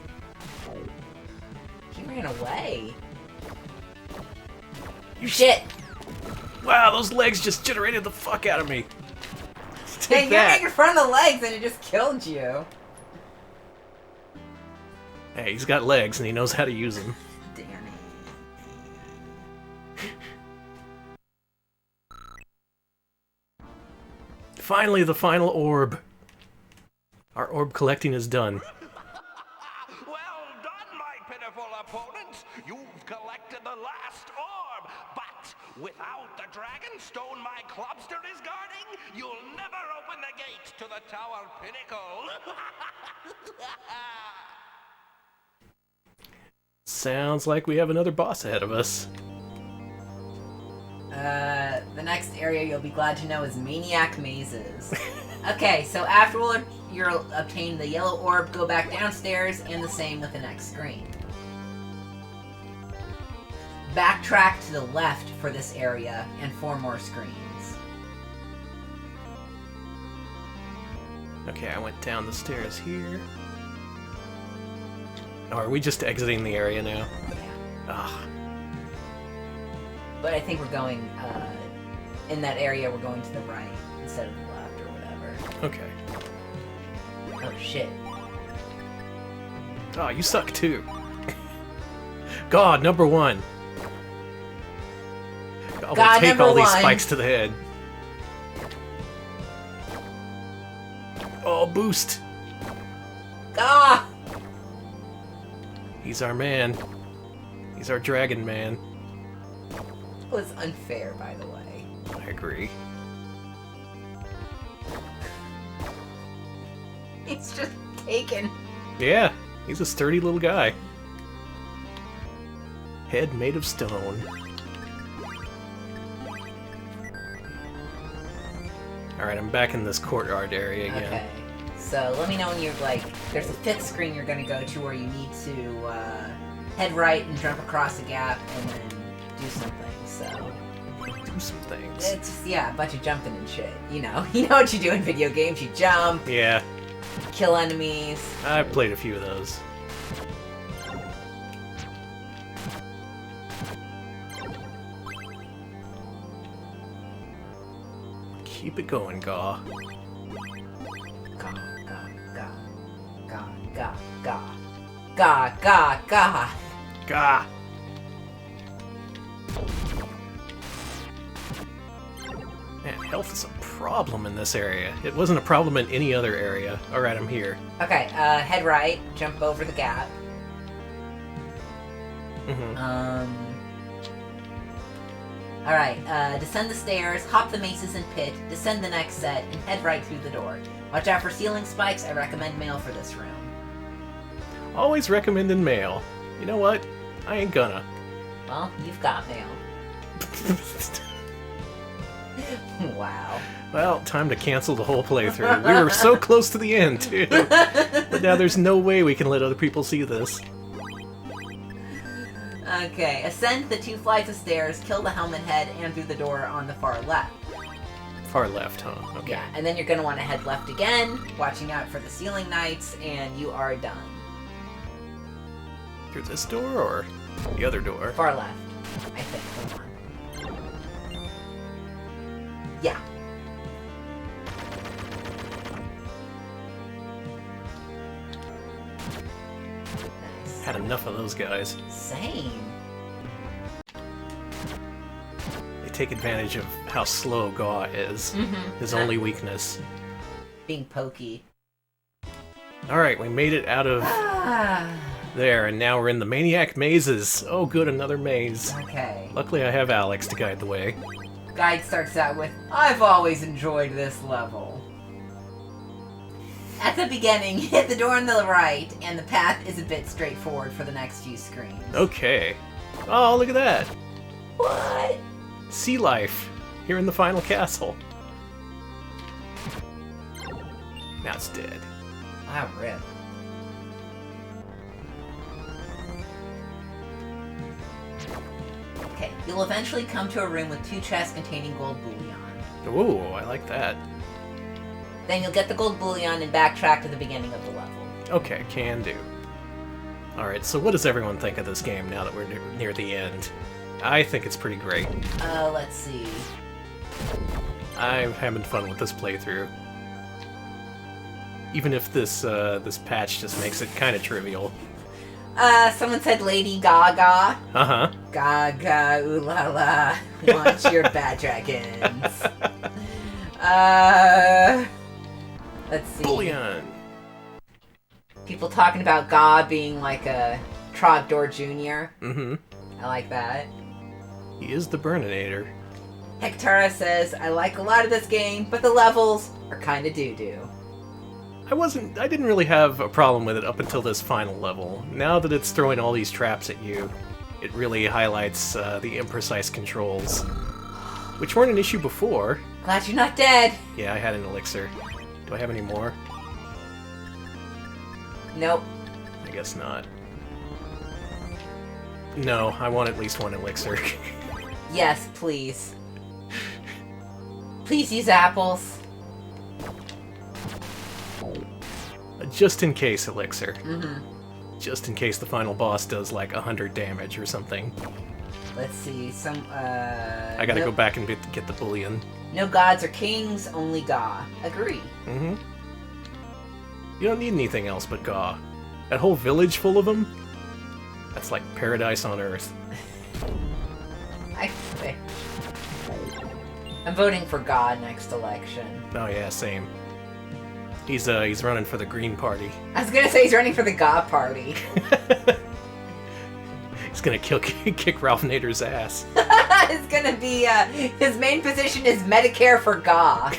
He ran away. You shit! Wow, those legs just generated the fuck out of me. Hey, Take you're that. in front of the legs and it just killed you. Hey, he's got legs and he knows how to use them. Damn it. Finally, the final orb. Our orb collecting is done. Well done, my pitiful opponents. You've collected the last orb, but without the dragon stone my clubster is guarding, you'll never open the gates to the tower pinnacle. Sounds like we have another boss ahead of us. The next area you'll be glad to know is Maniac Mazes. Okay, so after you'll obtain the yellow orb, go back downstairs, and the same with the next screen. Backtrack to the left for this area, and 4 more screens. Okay, I went down the stairs here. Oh, are we just exiting the area now? Ah. But I think we're going, in that area, we're going to the right instead of the left or whatever. Okay. Oh, shit. Oh, you suck too. God, number 1. I will take all these spikes to the head. Oh, boost. Ah! He's our man. He's our dragon man. It was unfair, by the way. I agree. It's just taken. Yeah, he's a sturdy little guy. Head made of stone. Alright, I'm back in this courtyard area again. Okay. So let me know when you're like, there's a 5th screen you're gonna go to where you need to head right and jump across a gap and then do something, so. Do some things. It's just, yeah, a bunch of jumping and shit. You know what you do in video games, you jump. Yeah. Kill enemies. I've played a few of those. Keep it going, Gaw. Gaw, gaw, gaw. Gaw, gaw, gaw. Gaw, gaw, gaw. Gah! Man, health is a problem in this area. It wasn't a problem in any other area. Alright, I'm here. Okay, head right, jump over the gap. Alright, descend the stairs, hop the maces and pit, descend the next set, and head right through the door. Watch out for ceiling spikes, I recommend mail for this room. Always recommending mail. You know what? I ain't gonna. Well, you've got mail. Wow. Well, time to cancel the whole playthrough. We were so close to the end, too. But now there's no way we can let other people see this. Okay, ascend the 2 flights of stairs, kill the helmet head, and through the door on the far left. Far left, huh? Okay. Yeah, and then you're going to want to head left again, watching out for the ceiling knights, and you are done. Through this door, or the other door? Far left, I think. Hold on. Yeah. Nice. Had enough of those guys. Same. They take advantage of how slow Gaw is. His only weakness. Being pokey. Alright, we made it out of there, and now we're in the Maniac Mazes. Oh good, another maze. Okay. Luckily I have Alex to guide the way. Guide starts out with, I've always enjoyed this level. At the beginning, hit the door on the right, and the path is a bit straightforward for the next few screens. Okay. Oh, look at that! What? Sea life, here in the final castle. Now it's dead. Wow, rip. Okay, you'll eventually come to a room with 2 chests containing gold bullion. Ooh, I like that. Then you'll get the gold bullion and backtrack to the beginning of the level. Okay, can do. Alright, so what does everyone think of this game now that we're near the end? I think it's pretty great. Let's see. I'm having fun with this playthrough. Even if this this patch just makes it kind of trivial. Someone said Lady Gaga. Uh-huh. Gaga, ooh la la, launch your bad dragons. Let's see. Bullion! People talking about God being like a Trogdor Jr. Mm-hmm. I like that. He is the Burninator. Hectara says, I like a lot of this game, but the levels are kinda doo-doo. I didn't really have a problem with it up until this final level. Now that it's throwing all these traps at you, it really highlights the imprecise controls, which weren't an issue before. Glad you're not dead. Yeah, I had an elixir. Do I have any more? Nope. I guess not. No, I want at least one elixir. Yes, please. Please use apples. A just in case elixir. Mm-hmm. Just in case the final boss does like 100 damage or something. Let's see, I gotta go back and get the bullion. No gods or kings, only Ga. Agree. Mm-hmm. You don't need anything else but Ga. That whole village full of them? That's like paradise on Earth. I'm voting for God next election. Oh yeah, same. He's running for the Green Party. I was gonna say he's running for the Ga Party. He's gonna kick Ralph Nader's ass. It's gonna be, his main position is Medicare for Ga.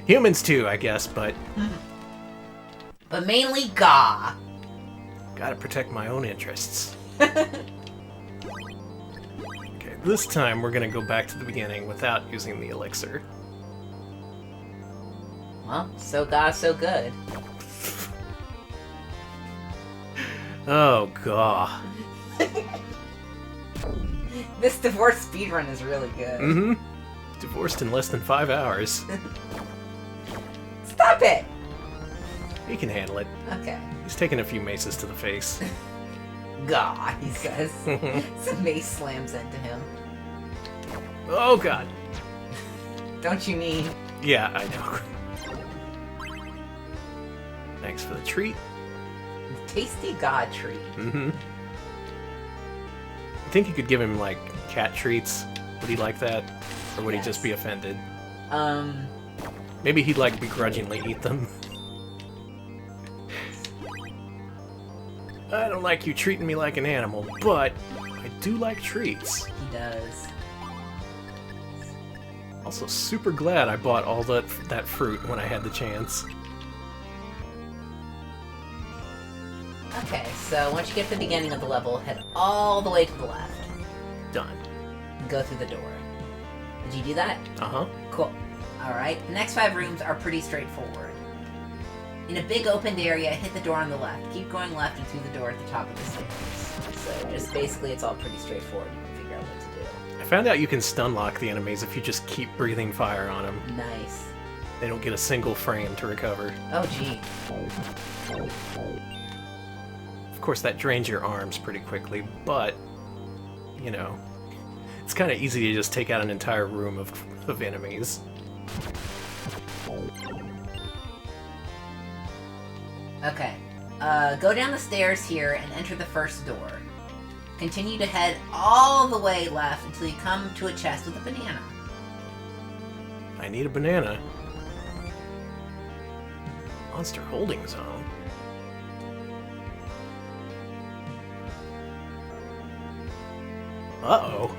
Humans too, I guess, but... But mainly Ga. Gotta protect my own interests. Okay, this time we're gonna go back to the beginning without using the elixir. Well, so Ga, so good. Oh, God. This divorce speedrun is really good. Mm-hmm. Divorced in less than 5 hours. Stop it! He can handle it. Okay. He's taking a few maces to the face. Ga, he says. Some mace slams into him. Oh, God. Don't you mean? Yeah, I know. Thanks for the treat. Tasty God treat. Mm-hmm. I think you could give him, like, cat treats. Would he like that? Or would he just be offended? Maybe he'd, like, begrudgingly eat them. I don't like you treating me like an animal, but I do like treats. He does. Also super glad I bought all that fruit when I had the chance. Okay, so once you get to the beginning of the level, head all the way to the left. Done. And go through the door. Did you do that? Uh-huh. Cool. Alright, the next 5 rooms are pretty straightforward. In a big opened area, hit the door on the left. Keep going left and through the door at the top of the stairs. So just basically it's all pretty straightforward. You can figure out what to do. I found out you can stun lock the enemies if you just keep breathing fire on them. Nice. They don't get a single frame to recover. Oh, gee. Of course, that drains your arms pretty quickly, but, you know, it's kind of easy to just take out an entire room of enemies. Okay. Go down the stairs here and enter the first door. Continue to head all the way left until you come to a chest with a banana. I need a banana. Monster holding zone. Uh-oh.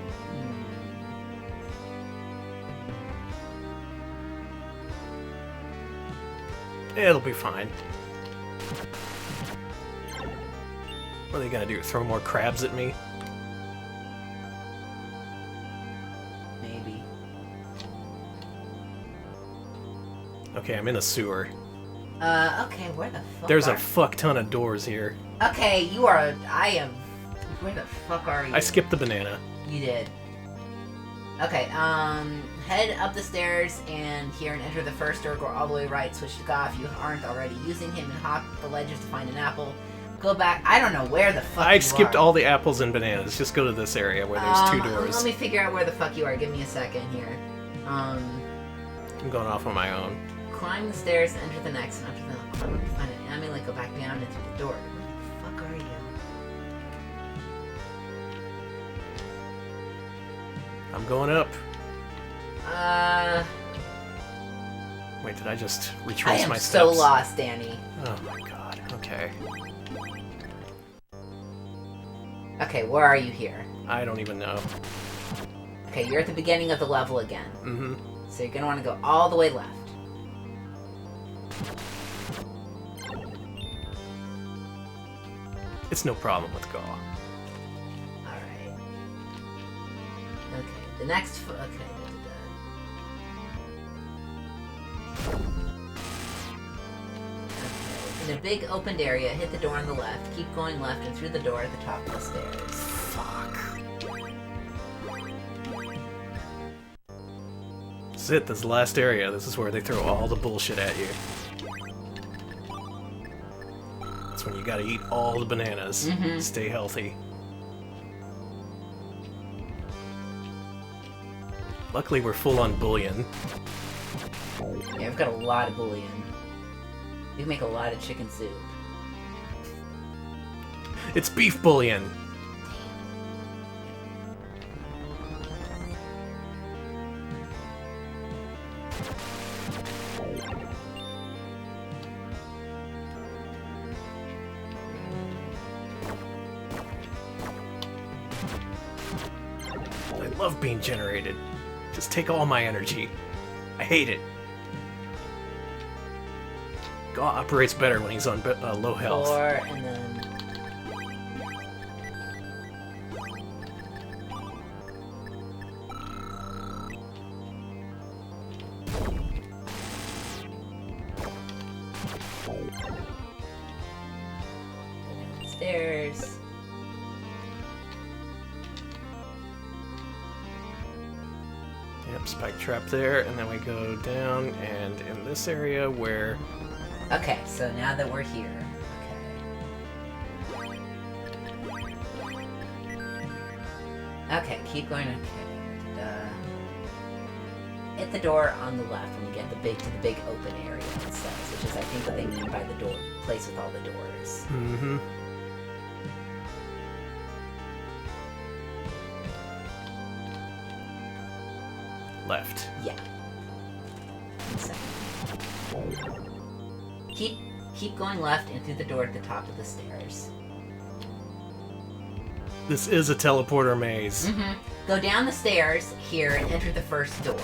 It'll be fine. What are they gonna do? Throw more crabs at me? Maybe. Okay, I'm in a sewer. Okay, where the fuck There's are a fuck ton of doors here. Okay, you are... I am... Where the fuck are you? I skipped the banana. You did. Okay, head up the stairs and here and enter the first door. Go all the way right, switch to Ga if you aren't already using him, and hop the ledges to find an apple. Go back. I don't know where the fuck I skipped all the apples and bananas. Just go to this area where there's 2 doors. Let me figure out where the fuck you are. Give me a second here. I'm going off on my own. Climb the stairs and enter the next, and after that, climb to find an enemy, like go back down and through the door. Where the fuck are you? I'm going up. Wait, did I just I retrace am my so steps? lost, Danny. Oh my god, okay. Okay, where are you here? I don't even know. Okay, you're at the beginning of the level again. Mm-hmm. So you're gonna want to go all the way left. It's no problem with Gaw. Alright. Okay, the next... Okay, in a big opened area, hit the door on the left. Keep going left and through the door at the top of the stairs. Fuck. This is it, this is the last area. This is where they throw all the bullshit at you. That's when you gotta eat all the bananas. Mhm. Stay healthy. Luckily, we're full on bullion. Yeah, I've got a lot of bullion. You can make a lot of chicken soup. It's beef bullion! I love being generated. Just take all my energy. I hate it. Gaw operates better when he's on low health. 4, and then... Stairs. Yep, spike trap there, and then we go down, and in this area where... Okay, so now that we're here. Okay, keep going. Okay. Hit the door on the left when you get to the big open area, it says, which is I think what they mean by the door place with all the doors. Mm-hmm. Left. Yeah. Keep going left and through the door at the top of the stairs. This is a teleporter maze. Mm-hmm. Go down the stairs here and enter the first door.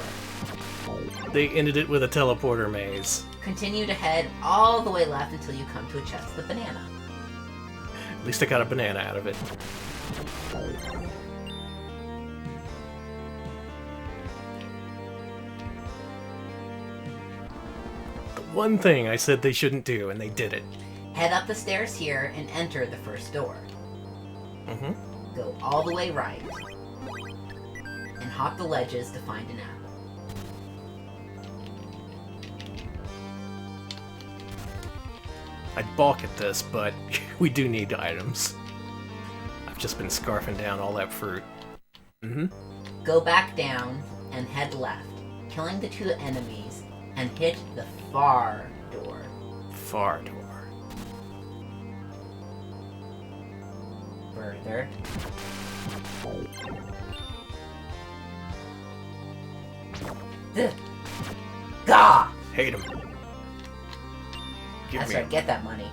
They ended it with a teleporter maze. Continue to head all the way left until you come to a chest with a banana. At least I got a banana out of it. The one thing I said they shouldn't do, and they did it. Head up the stairs here and enter the first door. Mm-hmm. Go all the way right. And hop the ledges to find an apple. I'd balk at this, but we do need items. I've just been scarfing down all that fruit. Mm-hmm. Go back down and head left, killing the 2 enemies, and hit the far door. Far door. Further. Gah! Hate him. That's right, get that money.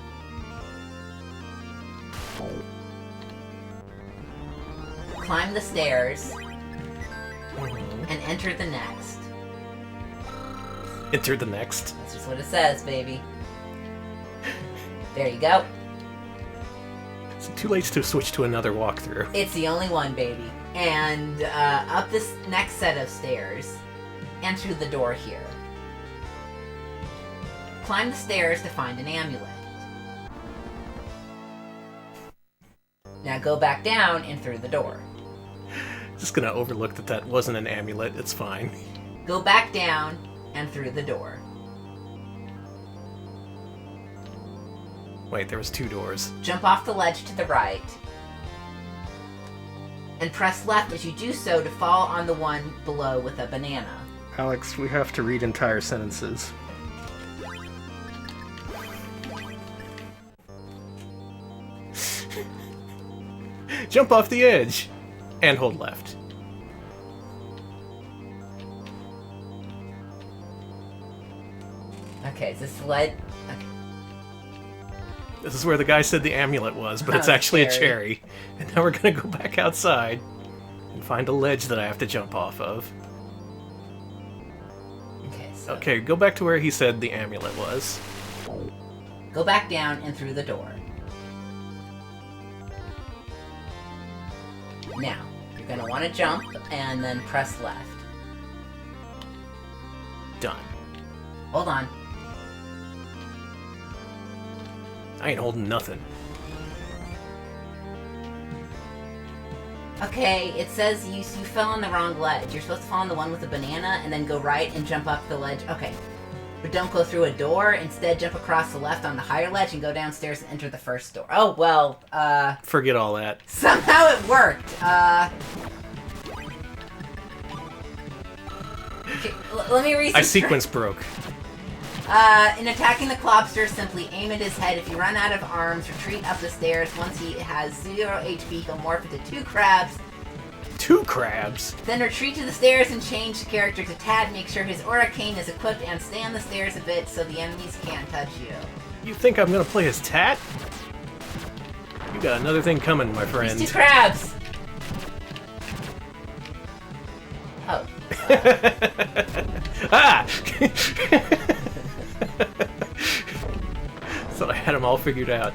Climb the stairs and enter the next. Enter the next. That's just what it says, baby. There you go. Is it too late to switch to another walkthrough? It's the only one, baby. And up this next set of stairs, enter the door here. Climb the stairs to find an amulet. Now go back down and through the door. Just gonna overlook that wasn't an amulet, it's fine. Go back down and through the door. Wait, there was 2 doors. Jump off the ledge to the right. And press left as you do so to fall on the one below with a banana. Alex, we have to read entire sentences. Jump off the edge! And hold left. Okay, is this the lead? Okay. This is where the guy said the amulet was, but it's actually a cherry. And now we're gonna go back outside and find a ledge that I have to jump off of. Okay, so... Okay, go back to where he said the amulet was. Go back down and through the door. Now, you're gonna want to jump and then press left. Done. Hold on. I ain't holding nothing. Okay, it says you fell on the wrong ledge. You're supposed to fall on the one with the banana and then go right and jump up the ledge. Okay. But don't go through a door. Instead, jump across the left on the higher ledge and go downstairs and enter the first door. Oh, well, Forget all that. somehow it worked. Okay, let me reset. My sequence broke. In attacking the Clobster, simply aim at his head. If you run out of arms, retreat up the stairs. Once he has 0 HP, he'll morph into 2 crabs. 2 crabs? Then retreat to the stairs and change the character to Tad. Make sure his Aura Cane is equipped and stay on the stairs a bit so the enemies can't touch you. You think I'm gonna play as Tat? You got another thing coming, my friend. There's 2 crabs! Oh. Ah! Thought I had them all figured out.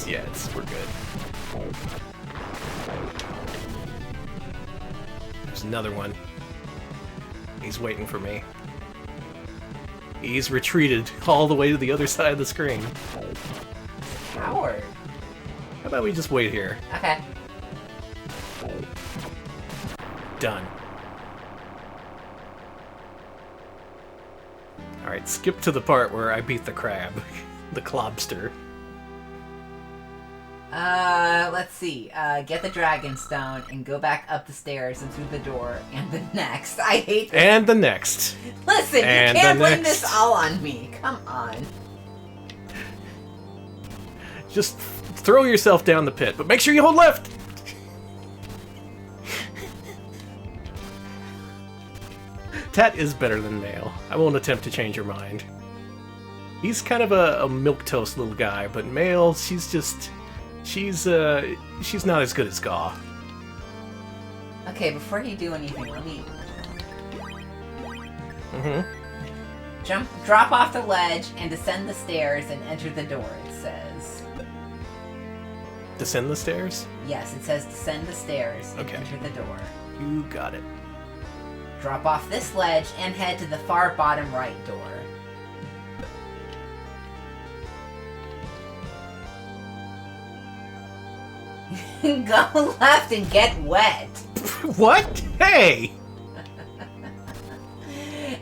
Yeah, we're good. There's another one. He's waiting for me. He's retreated all the way to the other side of the screen. Coward. How about we just wait here? Okay. Done. Alright, skip to the part where I beat the crab. The Clobster. Let's see. Get the Dragon Stone and go back up the stairs and through the door and the next. I hate this. And the next. Listen, And you can't the blame next. this all on me. Come on. Just throw yourself down the pit, but make sure you hold left! Tat is better than Mail. I won't attempt to change your mind. He's kind of a milquetoast little guy, but Mail, she's not as good as Gaw. Okay, before you do anything, let me... Drop off the ledge and descend the stairs and enter the door, it says. Descend the stairs? Yes, it says descend the stairs and enter the door. You got it. Drop off this ledge and head to the far bottom right door. Go left and get wet. What? Hey!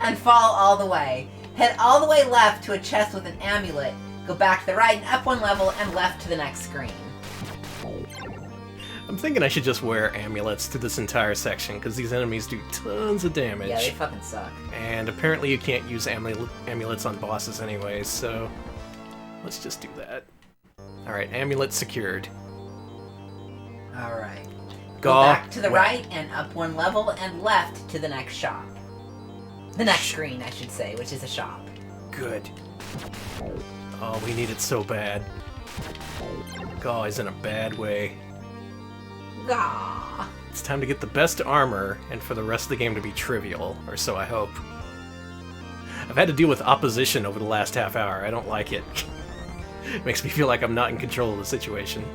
And fall all the way. Head all the way left to a chest with an amulet. Go back to the right and up 1 level and left to the next screen. I'm thinking I should just wear amulets to this entire section, because these enemies do tons of damage. Yeah, they fucking suck. And apparently you can't use amulets on bosses anyways, so let's just do that. Alright, amulet secured. Alright. Go back to the right and up 1 level and left to the next shop. The next screen, I should say, which is a shop. Good. Oh, we need it so bad. Gaw is in a bad way. Gah. It's time to get the best armor, and for the rest of the game to be trivial, or so I hope. I've had to deal with opposition over the last half hour. I don't like it. It makes me feel like I'm not in control of the situation.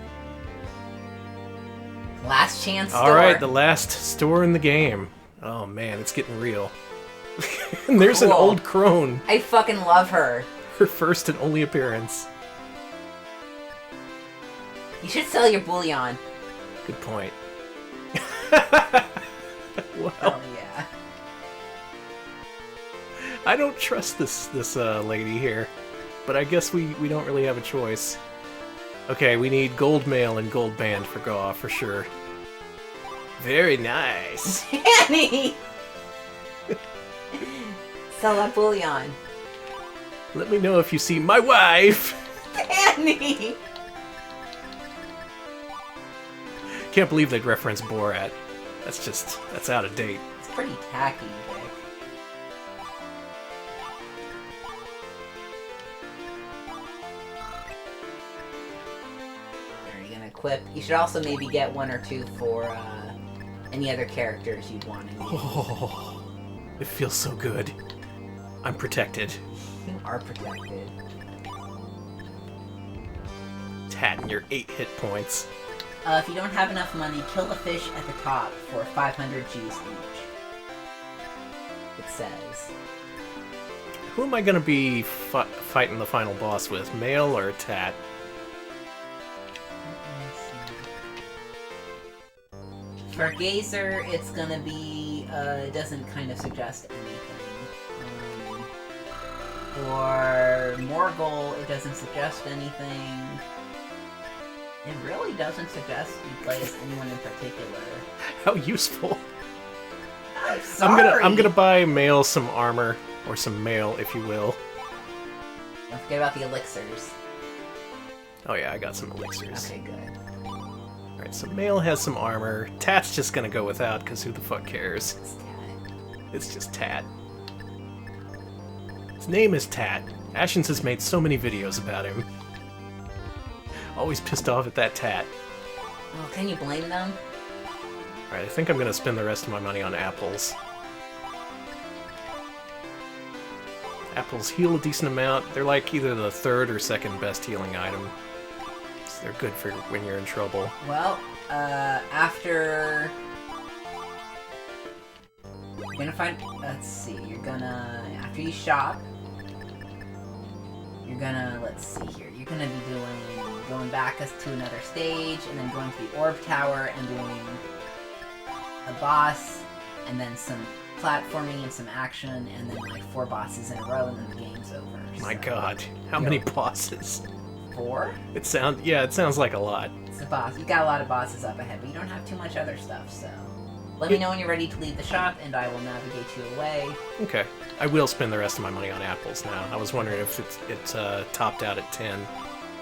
Last chance store. Alright, the last store in the game. Oh man, it's getting real. And there's an old crone. I fucking love her. Her first and only appearance. You should sell your bullion. Good point. Well, oh yeah. I don't trust this lady here, but I guess we don't really have a choice. Okay, we need gold mail and gold band for Gaw for sure. Very nice. Danny! Sell that bullion. Let me know if you see my wife. Danny! Can't believe they'd reference Borat. That's out of date. It's pretty tacky, Vic. gonna equip. You should also maybe get 1 or 2 for any other characters you'd want to use. Oh, it feels so good. I'm protected. You are protected. Tat and your 8 hit points. If you don't have enough money, kill the fish at the top for 500 G's each. It says. Who am I gonna be fighting the final boss with? Mail or Tat? For Gazer, it's gonna be, it doesn't kind of suggest anything. For Morgul, it doesn't suggest anything. It really doesn't suggest you play as anyone in particular. How useful. I'm sorry. I'm gonna buy Mail some armor, or some mail, if you will. Don't forget about the elixirs. Oh yeah, I got some elixirs. Okay, good. Alright, so Mail has some armor. Tat's just gonna go without, because who the fuck cares? It's Tat. It's just Tat. His name is Tat. Ashens has made so many videos about him. Always pissed off at that Tat. Well, can you blame them? Alright, I think I'm gonna spend the rest of my money on apples. Apples heal a decent amount. They're like either the 3rd or 2nd best healing item. So they're good for when you're in trouble. Well, after... You're gonna find... Let's see, you're gonna... After you shop... You're gonna... Let's see here. You're gonna be going back to another stage, and then going to the Orb Tower, and doing a boss, and then some platforming and some action, and then like 4 bosses in a row, and then the game's over. My god, how many bosses? 4? It sounds like a lot. It's a boss. You got a lot of bosses up ahead, but you don't have too much other stuff, so... Let me know when you're ready to leave the shop, and I will navigate you away. Okay. I will spend the rest of my money on apples now. I was wondering if it topped out at 10.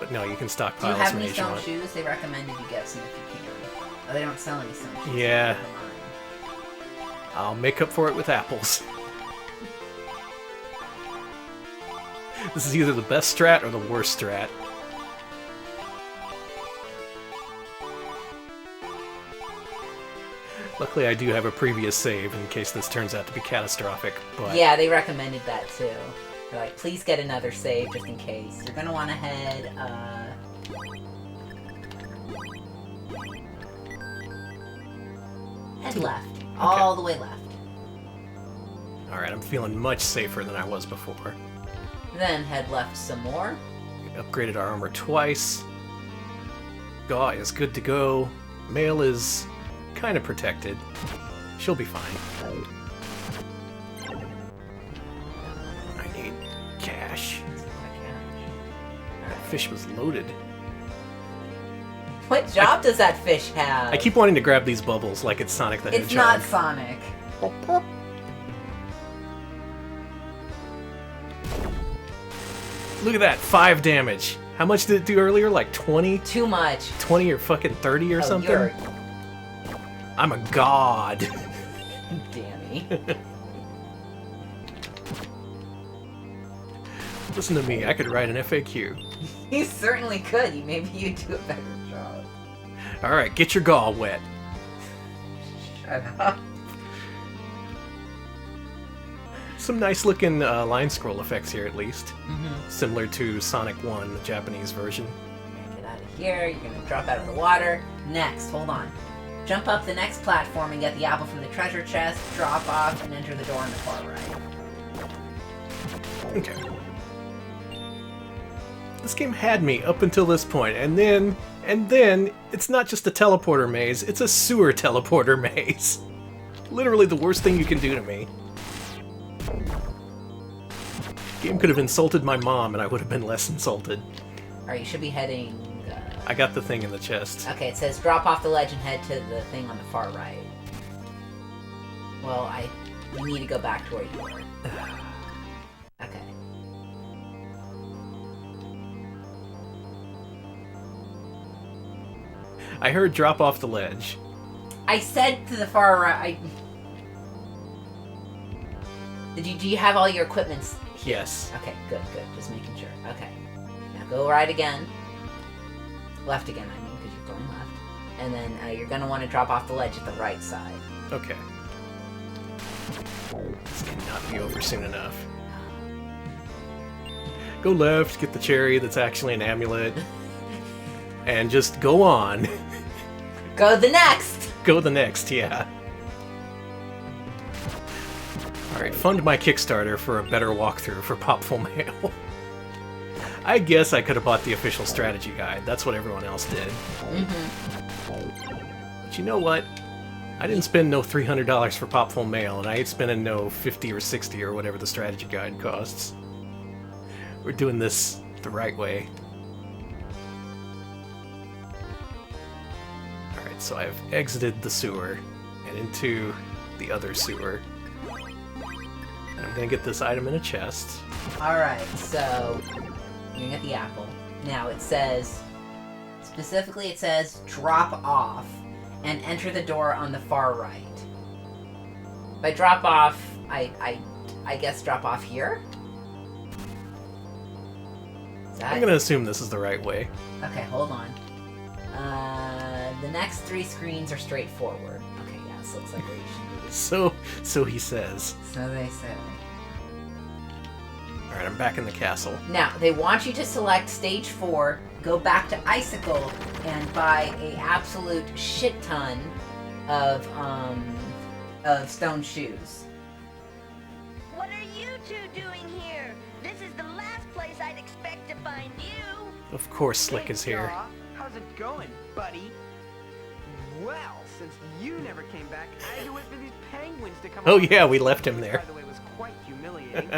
But no, you can stockpile Do you have as many any as you stone want. shoes? They recommended you get some if you can. Oh, they don't sell any stone shoes. Yeah. Never mind. I'll make up for it with apples. This is either the best strat or the worst strat. Luckily, I do have a previous save in case this turns out to be catastrophic, but... Yeah, they recommended that too. They're like, please get another save just in case. You're gonna want to head, head left. All the way left. Alright, I'm feeling much safer than I was before. Then head left some more. We upgraded our armor twice. Gaw is good to go. Mail is kind of protected. She'll be fine. I need cash. That fish was loaded. What job does that fish have? I keep wanting to grab these bubbles like it's Sonic the Hedgehog. It's not Sonic. Look at that, 5 damage. How much did it do earlier? Like 20? Too much. 20 or fucking 30 or something? I'm a god. Danny. Listen to me, I could write an FAQ. You certainly could. Maybe you'd do a better job. Alright, get your gaw wet. Shut up. Some nice looking line scroll effects here at least. Mm-hmm. Similar to Sonic 1, the Japanese version. You're gonna get out of here, you're gonna drop out of the water. Next, hold on. Jump up the next platform and get the apple from the treasure chest, drop off, and enter the door on the far right. Okay. This game had me up until this point, and then, it's not just a teleporter maze, it's a sewer teleporter maze. Literally the worst thing you can do to me. Game could have insulted my mom and I would have been less insulted. Alright, you should be heading... I got the thing in the chest. Okay, it says drop off the ledge and head to the thing on the far right. Well, you need to go back to where you were. Okay. I heard drop off the ledge. I said to the far right... Do you have all your equipment? Yes. Okay, good. Just making sure. Okay. Now go right again. Left again, I mean, because you're going and then you're gonna want to drop off the ledge at the right side. Okay. This cannot be over soon enough. Go left, get the cherry that's actually an amulet, and just go on. Go the next! Go the next, yeah. Alright, fund my Kickstarter for a better walkthrough for Popful Mail. I guess I could have bought the official strategy guide. That's what everyone else did. But you know what? I didn't spend no $300 for Popful Mail, and I ain't spending no 50 or 60 or whatever the strategy guide costs. We're doing this the right way. Alright, so I've exited the sewer and into the other sewer. And I'm gonna get this item in a chest. Alright, so you're gonna get the apple. Now it says, specifically it says drop off and enter the door on the far right. By drop off, I guess drop off here? I'm gonna assume this is the right way. Okay, hold on. The next 3 screens are straightforward. Okay, yeah, this looks like where you should be. So he says. So they say. Alright, I'm back in the castle. Now, they want you to select stage 4, go back to Icicle, and buy a absolute shit ton of stone shoes. What are you two doing here? This is the last place I'd expect to find you. Of course Slick is here. Aw, how's it going, buddy? Well, since you never came back, I had to wait for these penguins to come Oh along. yeah, we left him there. By the way, it was quite humiliating.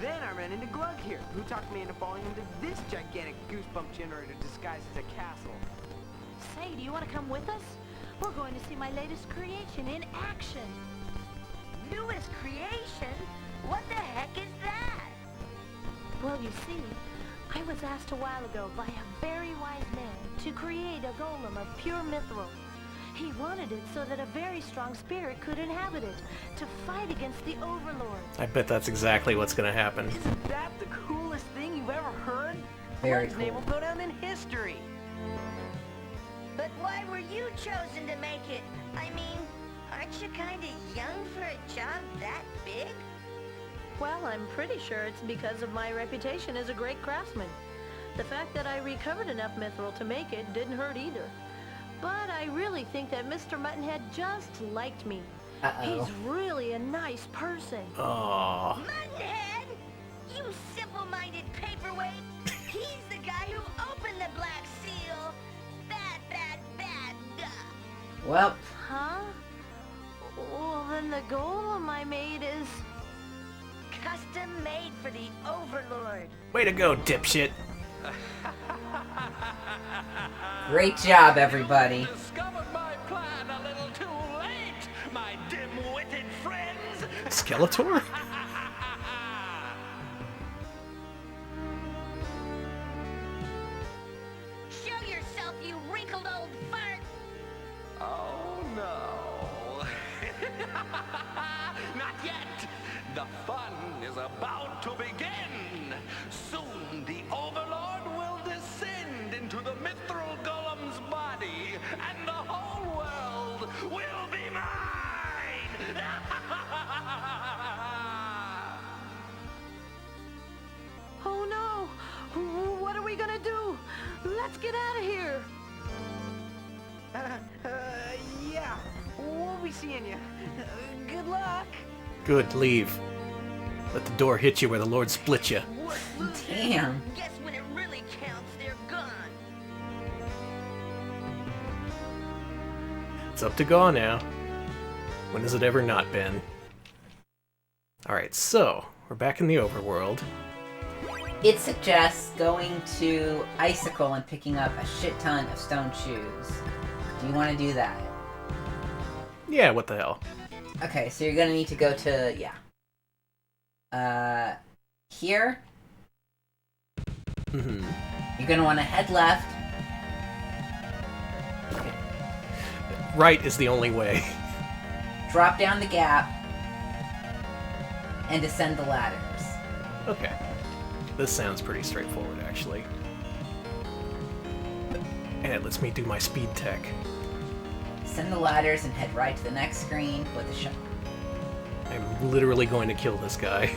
Then I ran into Glug here, who talked me into falling into this gigantic goosebump generator disguised as a castle. Say, do you want to come with us? We're going to see my latest creation in action. Newest creation? What the heck is that? Well, you see, I was asked a while ago by a very wise man to create a golem of pure mithril. He wanted it so that a very strong spirit could inhabit it, to fight against the Overlord. I bet that's exactly what's gonna happen. Isn't that the coolest thing you've ever heard? Very Glug's name cool. will go down in history. But why were you chosen to make it? I mean, aren't you kinda young for a job that big? Well, I'm pretty sure it's because of my reputation as a great craftsman. The fact that I recovered enough mithril to make it didn't hurt either. But I really think that Mr. Muttonhead just liked me. Uh-oh. He's really a nice person. Aww. Muttonhead! You simple-minded paperweight! He's the guy who opened the Black Seal! Bad. Well, Huh? Well, then the golem I made is... Custom made for the Overlord. Way to go, dipshit. great job, everybody. Discovered my plan a little too late, my dim-witted friends. Skeletor? Show yourself, you wrinkled old fart! Oh no. Not yet. The fun is about to begin. Soon the Overlord will descend into the Mithril Golem's body, and the whole world will be mine. Oh no! What are we gonna do? Let's get out of here! Yeah, we'll be seeing you. Good luck. Good, leave. Let the door hit you where the Lord split you. Damn. Guess when it really counts, they're gone. It's up to Gaw now. When has it ever not been? Alright, so, we're back in the overworld. It suggests going to Icicle and picking up a shit ton of stone shoes. Do you want to do that? Yeah, what the hell. Okay, so you're gonna need to go to, here. Mm-hmm. You're gonna want to head left. Right is the only way. Drop down the gap. And descend the ladders. Okay. This sounds pretty straightforward, actually. And it lets me do my speed tech. Ascend the ladders and head right to the next screen with a shot. I'm literally going to kill this guy.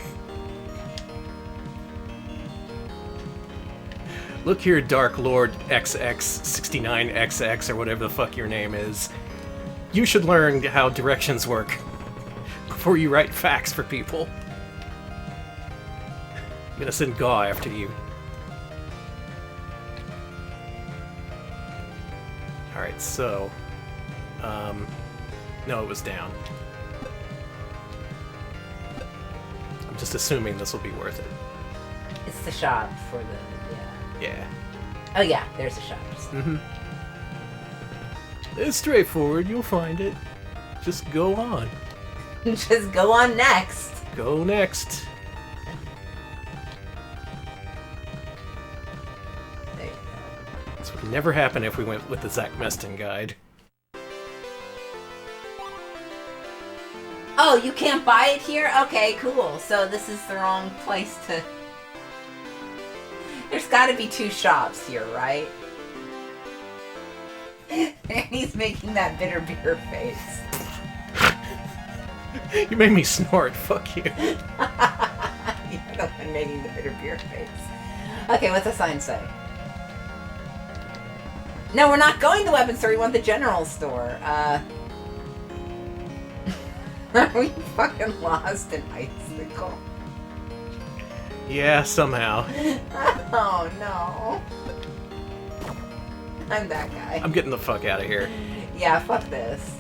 Look here, Dark Lord XX69XX or whatever the fuck your name is. You should learn how directions work before you write facts for people. I'm gonna send Gaw after you. Alright, so... no, it was down. I'm just assuming this will be worth it. It's the shop for the... Yeah. Oh yeah, there's a shop. Mm-hmm. It's straightforward, you'll find it. Just go on. Just go on next. Go next. There you go. This would never happen if we went with the Zach Meston guide. Oh, you can't buy it here? Okay, cool. So this is the wrong place to... There's gotta be 2 shops here, right? He's making that bitter beer face. You made me snort, fuck you. You're the one making the bitter beer face. Okay, what's the sign say? No, we're not going to the weapons store, we want the general store. Are we fucking lost in Icicle? Yeah, somehow. Oh no. I'm that guy. I'm getting the fuck out of here. Yeah, fuck this.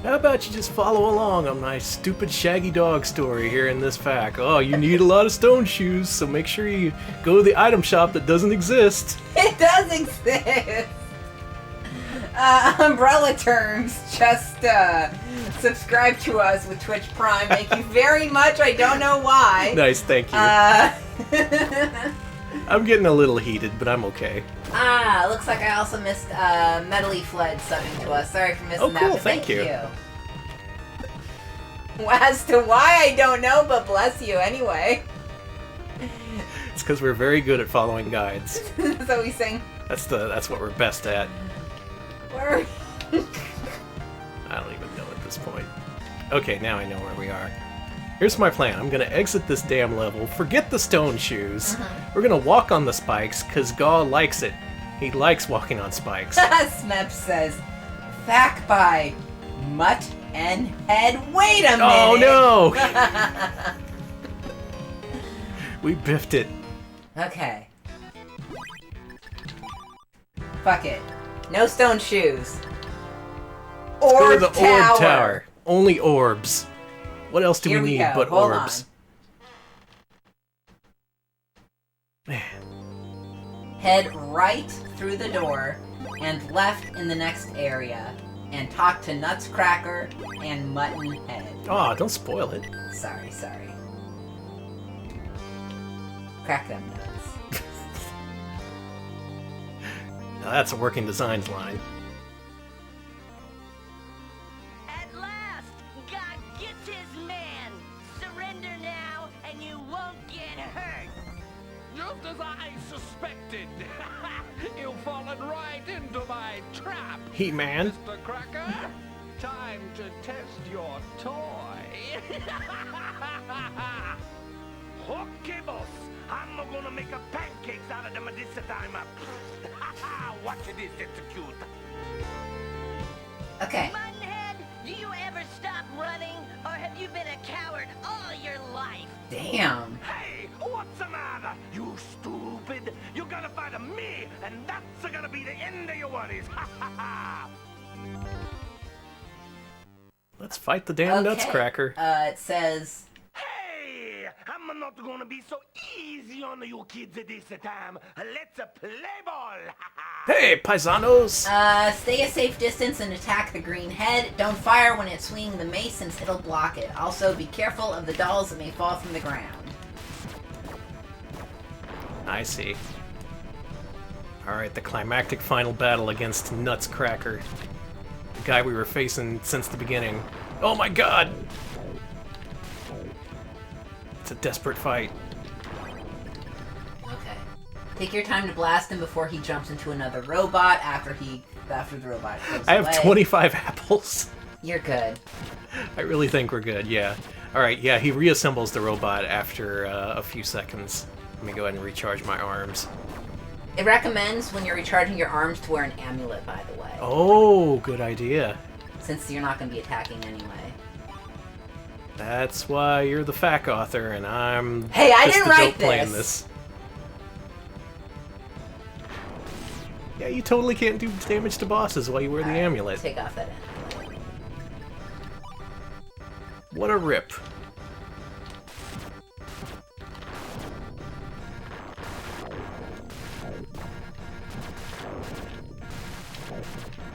How about you just follow along on my stupid shaggy dog story here in this pack? Oh, you need a lot of stone shoes, so make sure you go to the item shop that doesn't exist. It does exist! Umbrella terms, just subscribe to us with Twitch Prime. Thank you very much. I don't know why. Nice, thank you. I'm getting a little heated, but I'm okay. Looks like I also missed Metally Fled subbing to us. Sorry for missing that. Cool, But thank you. As to why, I don't know, but bless you anyway. It's because we're very good at following guides. So we sing. That's what we're best at. Where? I don't even know at this point. Okay, now I know where we are. Here's my plan. I'm gonna exit this damn level, forget the stone shoes. We're gonna walk on the spikes, because Gaw likes it. He likes walking on spikes. Smep says, "Fact by Mutt and Head." Wait a minute! Oh no! We biffed it. Okay. Fuck it. No stone shoes. Go to the Tower. Orb Tower. Only orbs. What else do Here we need go. but Hold orbs? On. Head right through the door and left in the next area and talk to Nutscracker and Mutton Head. Aw, don't spoil it. Sorry. Crack them nuts. Now that's a working designs line. At last, God gets his man. Surrender now, and you won't get hurt. Just as I suspected. You've fallen right into my trap. He-Man. Mr. Cracker, time to test your toy. Okay, boss. I'm not gonna make a pancakes out of them this time. Watch this, it's cute. Okay. Muttonhead, do you ever stop running, or have you been a coward all your life? Damn. Hey, what's the matter? You stupid. You gotta fight me, and that's gonna be the end of your worries. Let's fight the damn Okay. Nutscracker. It says... Hey, I'm not gonna be so easy on you kids this time. Let's play ball. Hey, paisanos! Stay a safe distance and attack the green head. Don't fire when it's swinging the mace since it'll block it. Also, be careful of the dolls that may fall from the ground. I see. Alright, the climactic final battle against Nutscracker. The guy we were facing since the beginning. Oh my god! It's a desperate fight. Okay. Take your time to blast him before he jumps into another robot after the robot goes I have away. 25 apples. You're good. I really think we're good, yeah. Alright, yeah, he reassembles the robot after a few seconds. Let me go ahead and recharge my arms. It recommends when you're recharging your arms to wear an amulet, by the way. Oh, good idea. Since you're not going to be attacking anyway. That's why you're the FAQ author and I'm Hey, I just didn't the write dope playing this. this. Yeah, you totally can't do damage to bosses while you wear the amulet. Take off that amulet. What a rip.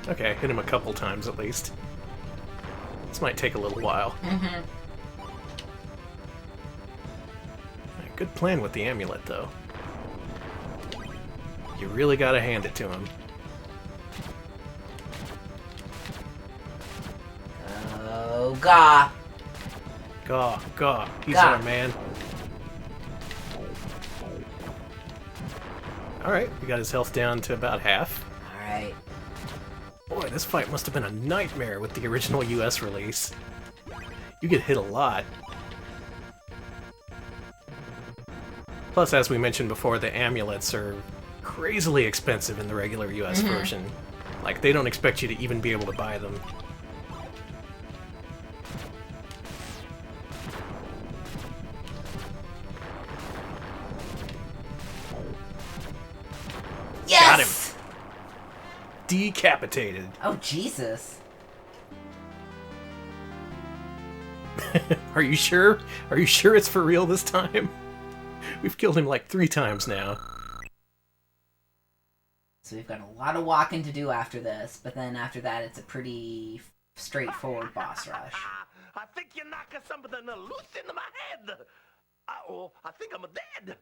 Okay, hit him a couple times at least. This might take a little while. Mm-hmm. Good plan with the amulet, though. You really gotta hand it to him. Oh, gah. Gah. He's Gah. our man. Alright, we got his health down to about half. Alright. Boy, this fight must have been a nightmare with the original US release. You get hit a lot. Plus, as we mentioned before, the amulets are crazily expensive in the regular US version. Like, they don't expect you to even be able to buy them. Yes! Got him! Decapitated. Oh, Jesus. Are you sure? Are you sure it's for real this time? We've killed him like 3 times now. So we've got a lot of walking to do after this, but then after that it's a pretty straightforward boss rush. I think you're knocking something loose into my head. Uh-oh, I think I'm dead.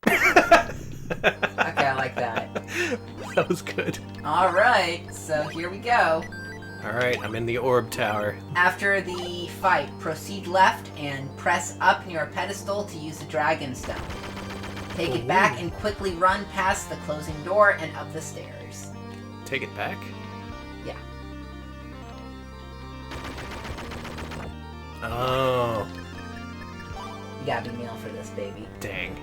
Okay, I like that. That was good. Alright, so here we go. Alright, I'm in the orb tower. After the fight, proceed left and press up near a pedestal to use the dragon stone. Take it back and quickly run past the closing door and up the stairs. Take it back? Yeah. Oh. You gotta be meal for this, baby. Dang.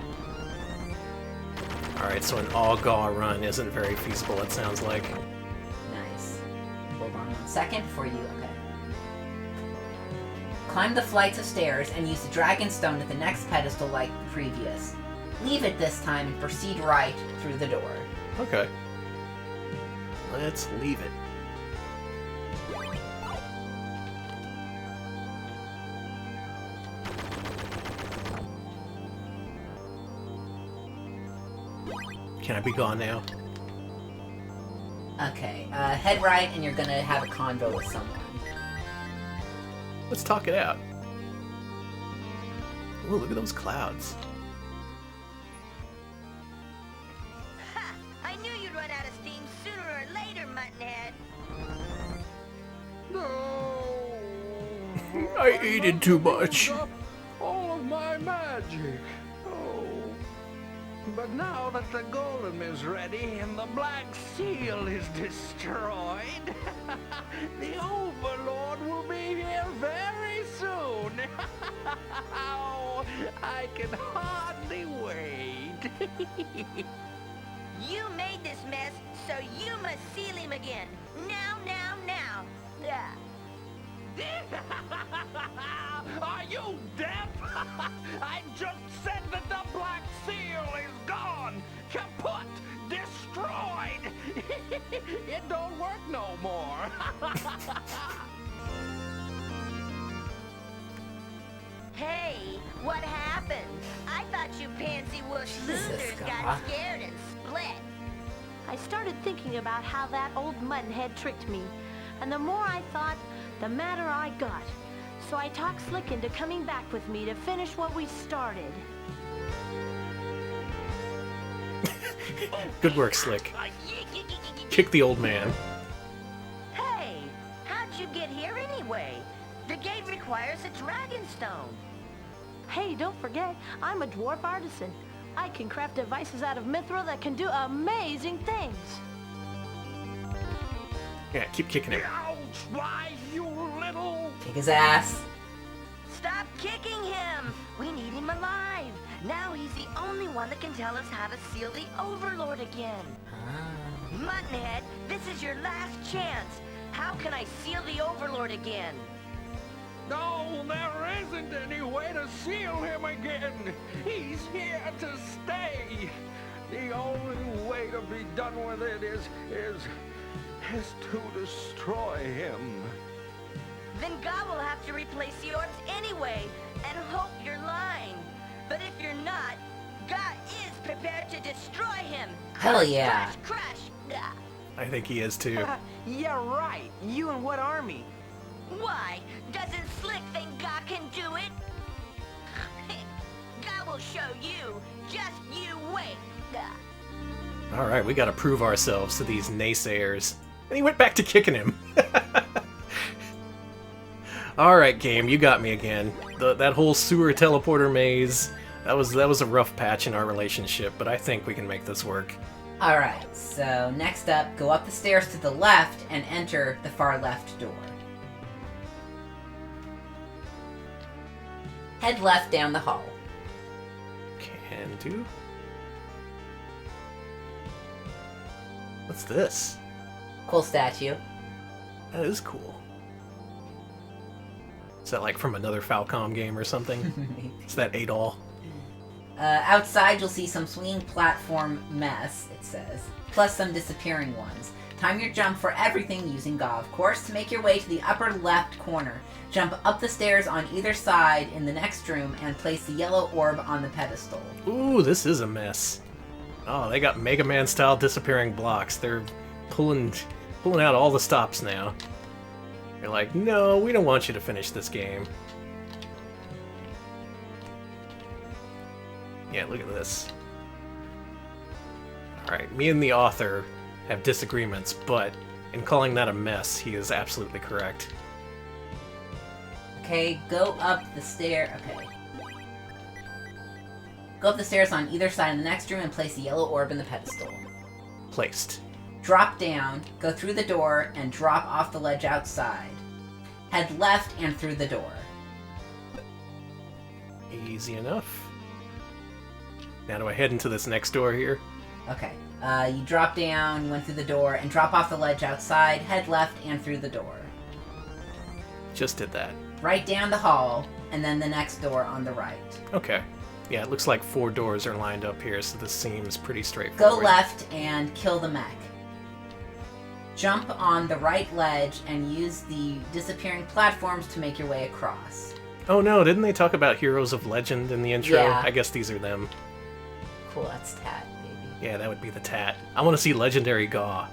Alright, so an all-gaw run isn't very feasible, it sounds like. Nice. Hold on 1 second before you... Okay. Climb the flights of stairs and use the dragon stone at the next pedestal like the previous. Leave it this time and proceed right through the door. Okay. Let's leave it. Can I be gone now? Okay, head right and you're gonna have a convo with someone. Let's talk it out. Ooh, look at those clouds. Ha! I knew you'd run out of steam sooner or later, Muttonhead. I ate too much. All of my magic. Oh. But now that the golem is ready and the black seal is destroyed, the Overlord will be here very soon. Oh, I can hardly wait. You made this mess, so you must seal him again. Now. Are you deaf? I just said that the black seal is gone, kaput, destroyed. It don't work no more. Hey, what happened? I thought you pansy-wush losers got scared and split. I started thinking about how that old muttonhead tricked me, and the more I thought, the madder I got. So I talked Slick into coming back with me to finish what we started. Good work, Slick. Kick the old man. Hey, how'd you get here anyway? The gate requires a dragon stone. Hey, don't forget, I'm a dwarf artisan. I can craft devices out of mithril that can do amazing things. Yeah, keep kicking him. Ouch! Why, you little... Kick his ass. Stop kicking him! We need him alive. Now he's the only one that can tell us how to seal the Overlord again. Muttonhead, this is your last chance. How can I seal the Overlord again? No, there isn't any way to seal him again. He's here to stay. The only way to be done with it is to destroy him. Then God will have to replace the orbs anyway, and hope you're lying. But if you're not, God is prepared to destroy him. Hell yeah. Crash, crash. I think he is too. Yeah, right. You and what army? Why? Doesn't Slick think God can do it? God will show you. Just you wait. Alright, we gotta prove ourselves to these naysayers. And he went back to kicking him. Alright, game, you got me again. That whole sewer teleporter maze, that was a rough patch in our relationship, but I think we can make this work. Alright, so next up, go up the stairs to the left and enter the far left door. Head left down the hall. Can do. What's this? Cool statue. That is cool. Is that like from another Falcom game or something? Is that Adol? Outside, you'll see some swinging platform mess, it says, plus some disappearing ones. Time your jump for everything using Ga, of course, to make your way to the upper left corner. Jump up the stairs on either side in the next room and place the yellow orb on the pedestal. Ooh, this is a mess. Oh, they got Mega Man style disappearing blocks. They're pulling out all the stops now. They're like, no, we don't want you to finish this game. Yeah, look at this. Alright, me and the author have disagreements, but in calling that a mess, he is absolutely correct. Okay, go up the stair. Okay. Go up the stairs on either side in the next room and place the yellow orb in the pedestal. Placed. Drop down, go through the door, and drop off the ledge outside. Head left and through the door. Easy enough. Now do I head into this next door here? Okay. You drop down, went through the door, and drop off the ledge outside, head left and through the door. Just did that. Right down the hall, and then the next door on the right. Okay. Yeah, it looks like 4 doors are lined up here, so this seems pretty straightforward. Go left and kill the mech. Jump on the right ledge and use the disappearing platforms to make your way across. Oh no, didn't they talk about Heroes of Legend in the intro? Yeah. I guess these are them. Cool, that's Tat, baby. Yeah, that would be the Tat. I want to see Legendary Gaw.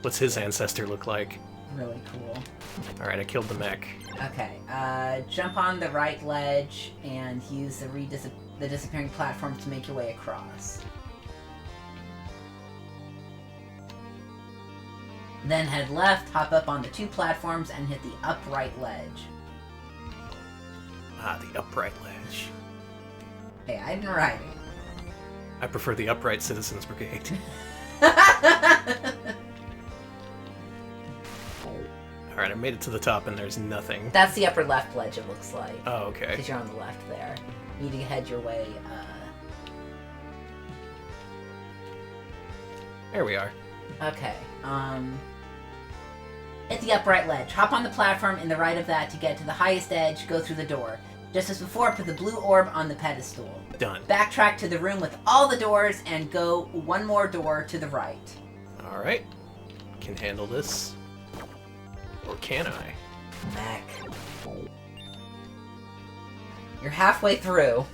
What's his ancestor look like? Really cool. Alright, I killed the mech. Okay, jump on the right ledge and use the disappearing platforms to make your way across. Then head left, hop up on the 2 platforms, and hit the upright ledge. Ah, the upright ledge. Hey, I didn't write it. I prefer the Upright Citizens Brigade. Alright, I made it to the top and there's nothing. That's the upper left ledge, it looks like. Oh, okay. Because you're on the left there. You need to head your way, There we are. Okay, hit the upright ledge. Hop on the platform in the right of that to get to the highest edge, go through the door. Just as before, put the blue orb on the pedestal. Done. Backtrack to the room with all the doors and go 1 more door to the right. Alright. Can handle this. Or can I? Mech. You're halfway through.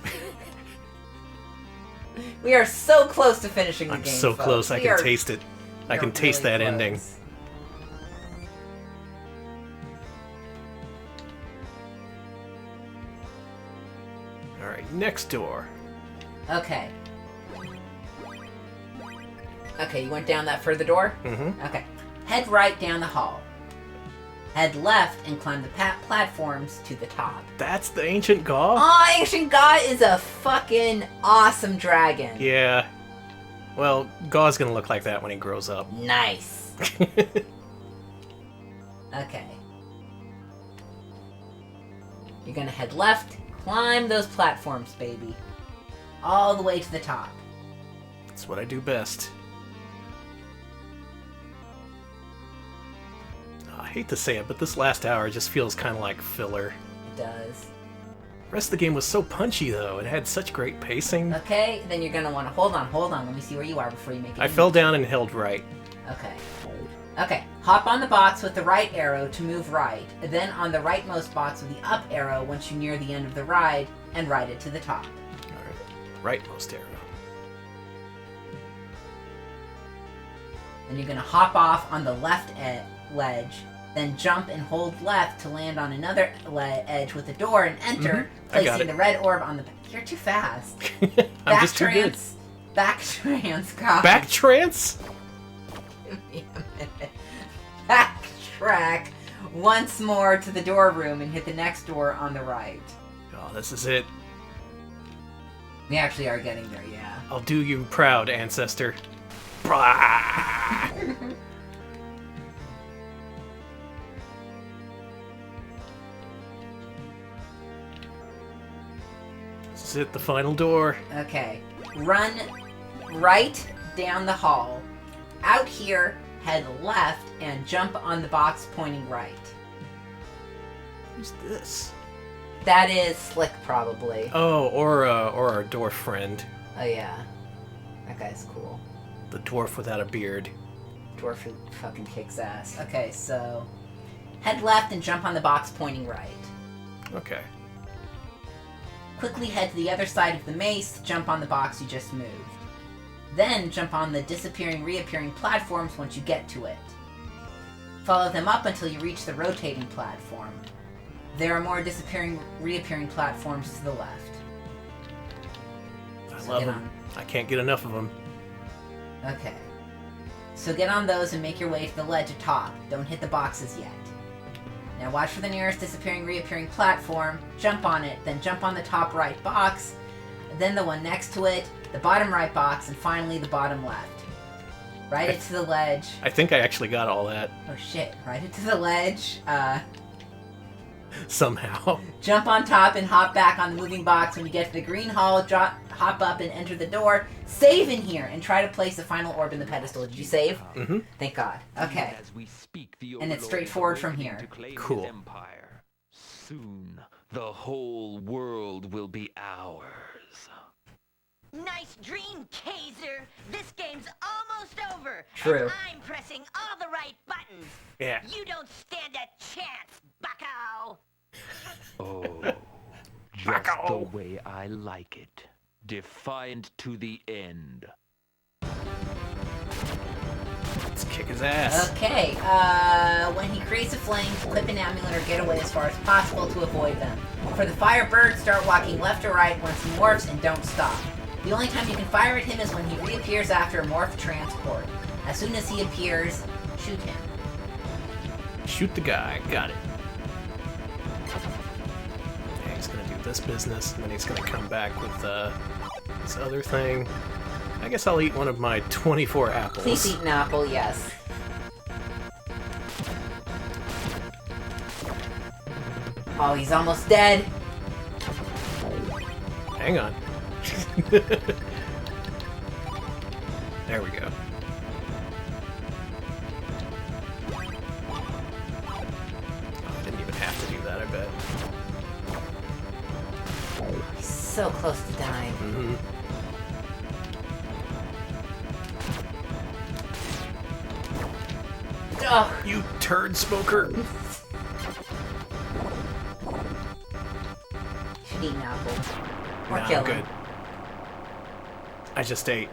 We are so close to finishing the I'm game, so folks. close, I We can are- taste it. I we can are taste really that close. ending. Alright, next door. Okay. Okay, you went down that further door? Mm-hmm. Okay. Head right down the hall. Head left and climb the platforms to the top. That's the Ancient Gaw? Oh, Ancient Gaw is a fucking awesome dragon. Yeah. Well, Gaw's gonna look like that when he grows up. Nice. Okay. You're gonna head left, climb those platforms, baby. All the way to the top. That's what I do best. I hate to say it, but this last hour just feels kind of like filler. It does. The rest of the game was so punchy, though. It had such great pacing. Okay, then you're gonna want to hold on. Let me see where you are before you make it. I fell down and held right. Okay. Okay, hop on the box with the right arrow to move right, then on the rightmost box with the up arrow once you near the end of the ride, and ride it to the top. Alright, rightmost arrow. Then you're gonna hop off on the left ledge, then jump and hold left to land on another edge with the door and enter, placing the red orb on the... You're too fast. I'm just too good. Back trance, God. Back trance? Give me a minute. Backtrack once more to the door room and hit the next door on the right. Oh, this is it. We actually are getting there, yeah. I'll do you proud, ancestor. Blah! This is it, the final door. Okay. Run right down the hall. Out here, head left, and jump on the box pointing right. Who's this? That is Slick, probably. Oh, or our dwarf friend. Oh, yeah. That guy's cool. The dwarf without a beard. Dwarf who fucking kicks ass. Okay, so... head left and jump on the box pointing right. Okay. Quickly head to the other side of the mace to jump on the box you just moved. Then jump on the disappearing, reappearing platforms once you get to it. Follow them up until you reach the rotating platform. There are more disappearing, reappearing platforms to the left. I love them. I can't get enough of them. Okay. So get on those and make your way to the ledge atop. Don't hit the boxes yet. Now watch for the nearest disappearing, reappearing platform, jump on it, then jump on the top right box, then the one next to it, the bottom right box, and finally the bottom left. Ride it to the ledge. I think I actually got all that. Oh shit, ride it to the ledge. Somehow. Jump on top and hop back on the moving box when you get to the green hall, hop up and enter the door. Save in here and try to place the final orb in the pedestal. Did you save? Mm-hmm. Thank God. Okay. And it's straightforward from here. Cool. Empire. Soon, the whole world will be ours. Nice dream, Kaiser. This game's almost over. True. And I'm pressing all the right buttons. Yeah. You don't stand a chance, bucko. Oh, just the way I like it. Defiant to the end. Let's kick his ass. Okay, when he creates a flame, clip an amulet or get away as far as possible to avoid them. For the firebird, start walking left or right once he morphs and don't stop. The only time you can fire at him is when he reappears after a morph transport. As soon as he appears, shoot him. Shoot the guy. Got it. Yeah, he's gonna do this business, and then he's gonna come back with this other thing. I guess I'll eat one of my 24 apples. Please eat an apple, yes. Oh, he's almost dead. Hang on. There we go. Oh, I didn't even have to do that, I bet. He's so close to dying. Mm-hmm. Oh, you turd smoker! Should eat an apple. Or Nah, kill I'm good. him. I just ate.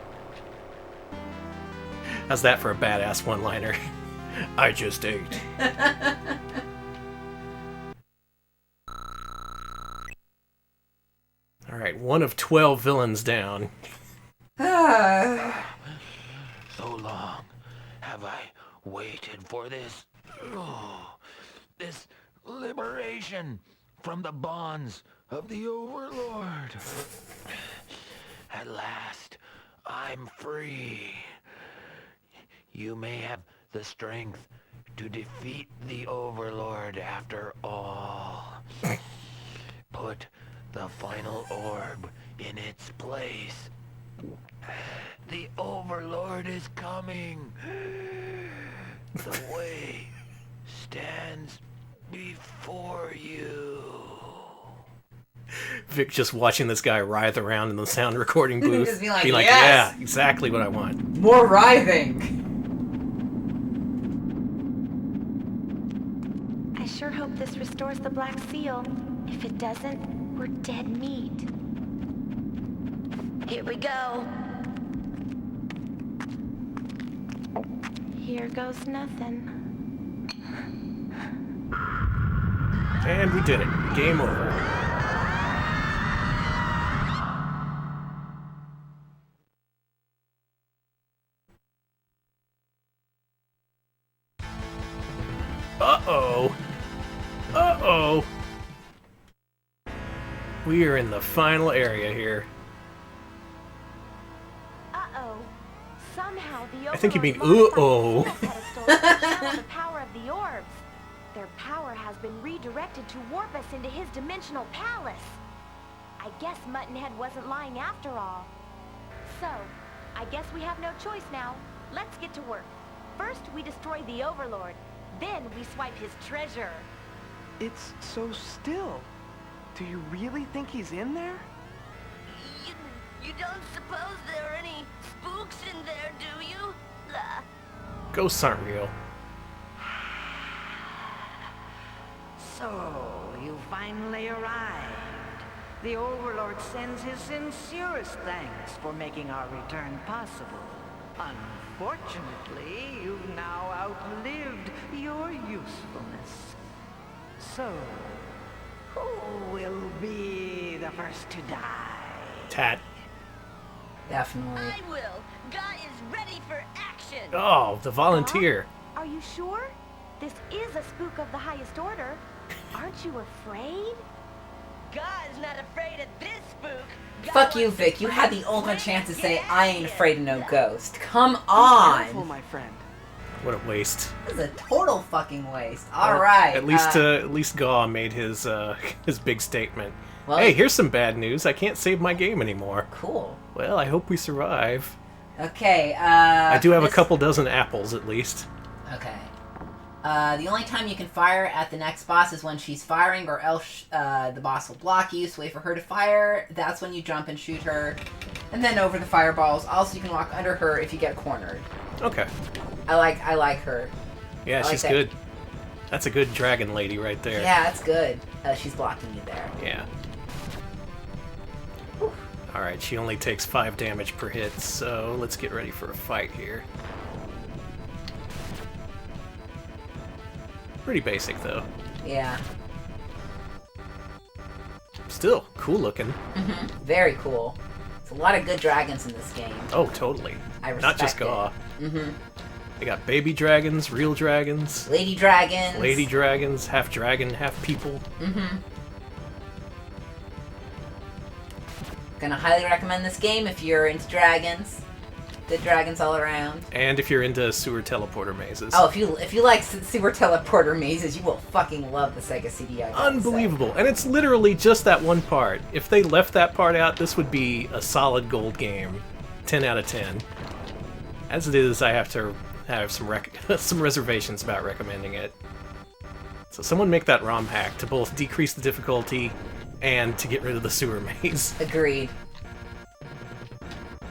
How's that for a badass one-liner? I just ate. Alright, one of 12 villains down. So long have I waited for this. Oh, this liberation from the bonds of the Overlord. At last, I'm free. You may have the strength to defeat the Overlord after all. Put the final orb in its place. The Overlord is coming. The way stands before you. Vic just watching this guy writhe around in the sound recording booth. Just be like, being like, "Yes!" yeah, exactly what I want. More writhing. I sure hope this restores the Black Seal. If it doesn't, we're dead meat. Here we go. Here goes nothing. And we did it. Game over. Uh-oh. Uh-oh. We are in the final area here. Uh-oh. Somehow the I think you mean Overlord modified uh-oh. the seal pedestal to channel the power of the orbs. Their power has been redirected to warp us into his dimensional palace. I guess Muttonhead wasn't lying after all. So, I guess we have no choice now. Let's get to work. First, we destroy the Overlord. Then we swipe his treasure. It's so still. Do you really think he's in there? You don't suppose there are any spooks in there, do you? Ghosts aren't real. So, you finally arrived. The Overlord sends his sincerest thanks for making our return possible. Unfortunately, you've now outlived your usefulness. So, who will be the first to die? Tat. Definitely. I will. Guy is ready for action. Oh, the volunteer. Are you sure? This is a spook of the highest order. Aren't you afraid? Guy's not afraid of this spook. Fuck you, Vic. You had the ultimate chance to say, I ain't afraid of no ghost. Come Be careful, on! my friend. What a waste. This is a total fucking waste. Well, Alright. At least Gaw made his his big statement. Well, hey, here's some bad news. I can't save my game anymore. Cool. Well, I hope we survive. Okay, I do have a couple dozen apples, at least. Okay. The only time you can fire at the next boss is when she's firing, or else the boss will block you, so wait for her to fire. That's when you jump and shoot her. And then over the fireballs. Also, you can walk under her if you get cornered. Okay. I like her. Yeah, I she's like good. That's a good dragon lady right there. Yeah, that's good. She's blocking you there. Yeah. Alright, she only takes 5 damage per hit, so let's get ready for a fight here. Pretty basic, though. Yeah. Still, cool looking. Mm-hmm. Very cool. There's a lot of good dragons in this game. Oh, totally. I respect Not just Gaw. Mm-hmm. They got baby dragons, real dragons. Lady dragons. Lady dragons, half dragon, half people. Mm-hmm. Gonna highly recommend this game if you're into dragons. Good dragons all around. And if you're into sewer teleporter mazes. Oh, if you like sewer teleporter mazes, you will fucking love the Sega CD. Unbelievable. And it's literally just that one part. If they left that part out, this would be a solid gold game. 10 out of 10. As it is, I have to have some reservations about recommending it. So someone make that ROM hack to both decrease the difficulty and to get rid of the sewer maze. Agreed.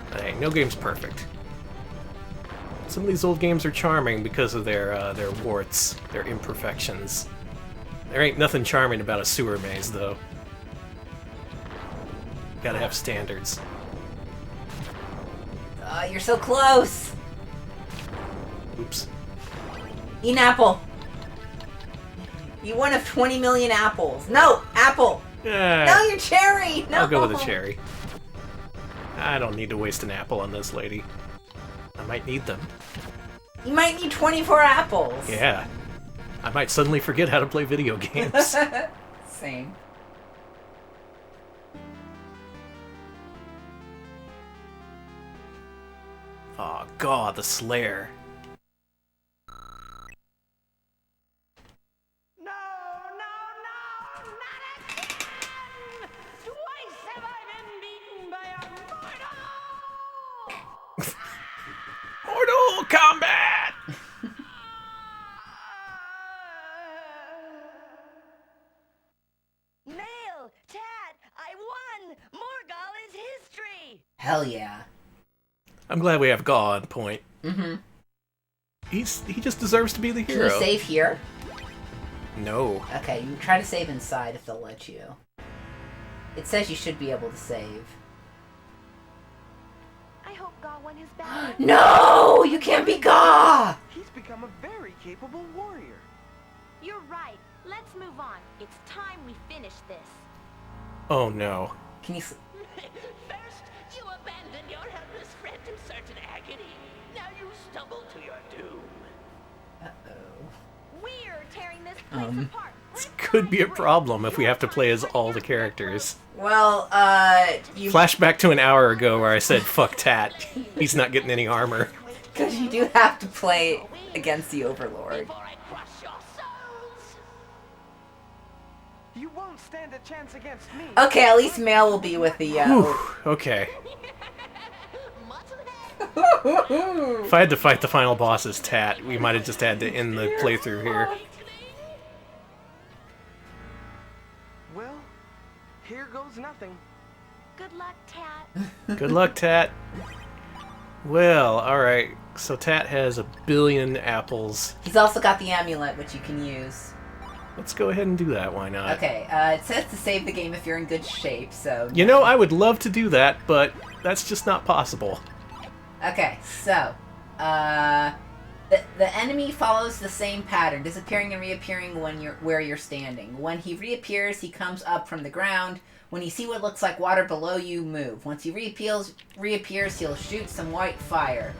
But hey, no game's perfect. Some of these old games are charming because of their warts, their imperfections. There ain't nothing charming about a sewer maze, though. Gotta have standards. You're so close! Oops. Eat an apple! You one of 20 million apples. No! Apple! No, your cherry! No! I'll go with a cherry. I don't need to waste an apple on this lady. I might need them. You might need 24 apples. Yeah. I might suddenly forget how to play video games. Same. Oh god, the Slayer. Twice have I been beaten by a Mortal Kombat! Mail! Tat! I won! Morgul is history! Hell yeah. I'm glad we have Gaw on point. Mm-hmm. He just deserves to be the Can hero. you save here? No. Okay, you try to save inside if they'll let you. It says you should be able to save. I hope God won his battle. No! You can't be Gaw! He's become a very capable warrior. You're right. Let's move on. It's time we finish this. Oh no. Can you... First, you abandoned your helpless friend in certain agony. Now you stumble to your doom. We're tearing this place apart. This could be a problem if we have to play as all the characters. Well, you... Flashback to an hour ago where I said, fuck Tat. He's not getting any armor. Because you do have to play against the Overlord. You won't stand a chance against me. Okay, at least Mail will be with the, Whew, okay. If I had to fight the final boss as Tat, we might have just had to end the playthrough here. Well, here goes nothing. Good luck, Tat. Good luck, Tat. Well, alright. So Tat has 1 billion apples. He's also got the amulet, which you can use. Let's go ahead and do that, why not? Okay, it says to save the game if you're in good shape, so... You know, I would love to do that, but that's just not possible. Okay, so, the enemy follows the same pattern, disappearing and reappearing when where you're standing. When he reappears, he comes up from the ground. When you see what looks like water below you, move. Once he reappears, he'll shoot some white fire.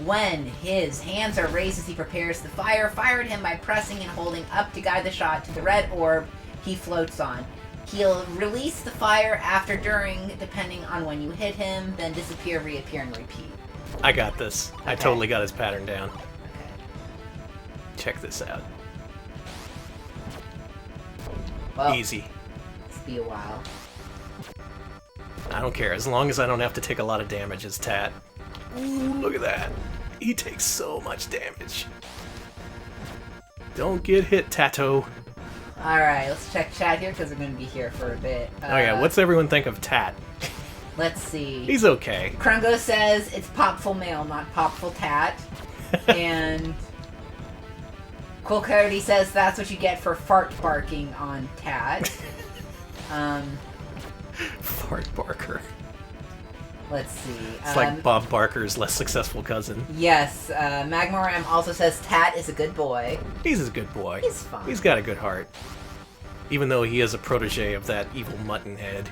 When his hands are raised as he prepares the fire, fire at him by pressing and holding up to guide the shot to the red orb he floats on. He'll release the fire after, during, depending on when you hit him, then disappear, reappear, and repeat. I got this. I Okay. totally got his pattern down. Okay. Check this out. Well, Easy. It's be a while. I don't care, as long as I don't have to take a lot of damage as Tat. Ooh, look at that. He takes so much damage. Don't get hit, Tato. Alright, let's check chat here because we're going to be here for a bit. Oh yeah, what's everyone think of Tat? Let's see. He's okay. Krungo says it's Popful Mail, not Popful Tat. And Cool Coyote says that's what you get for fart barking on Tat. Fart Barker. Let's see. It's like Bob Barker's less successful cousin. Yes, Magmoram also says Tat is a good boy. He's a good boy. He's fine. He's got a good heart. Even though he is a protege of that evil Muttonhead.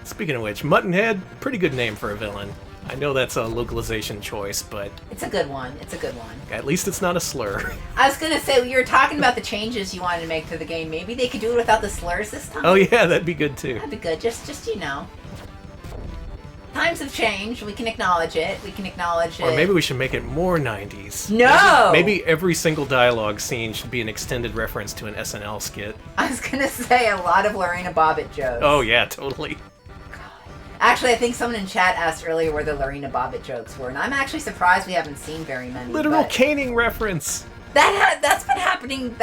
Speaking of which, Muttonhead, pretty good name for a villain. I know that's a localization choice, but... It's a good one. It's a good one. At least it's not a slur. I was gonna say, you were talking about the changes you wanted to make to the game. Maybe they could do it without the slurs this time? Oh yeah, that'd be good too. That'd be good. Just you know. Times have changed. We can acknowledge it. We can acknowledge it. Or maybe we should make it more 90s. No! Maybe every single dialogue scene should be an extended reference to an SNL skit. I was gonna say a lot of Lorena Bobbitt jokes. Oh yeah, totally. Actually, I think someone in chat asked earlier where the Lorena Bobbitt jokes were, and I'm actually surprised we haven't seen very many. Literal but caning reference. that's been happening.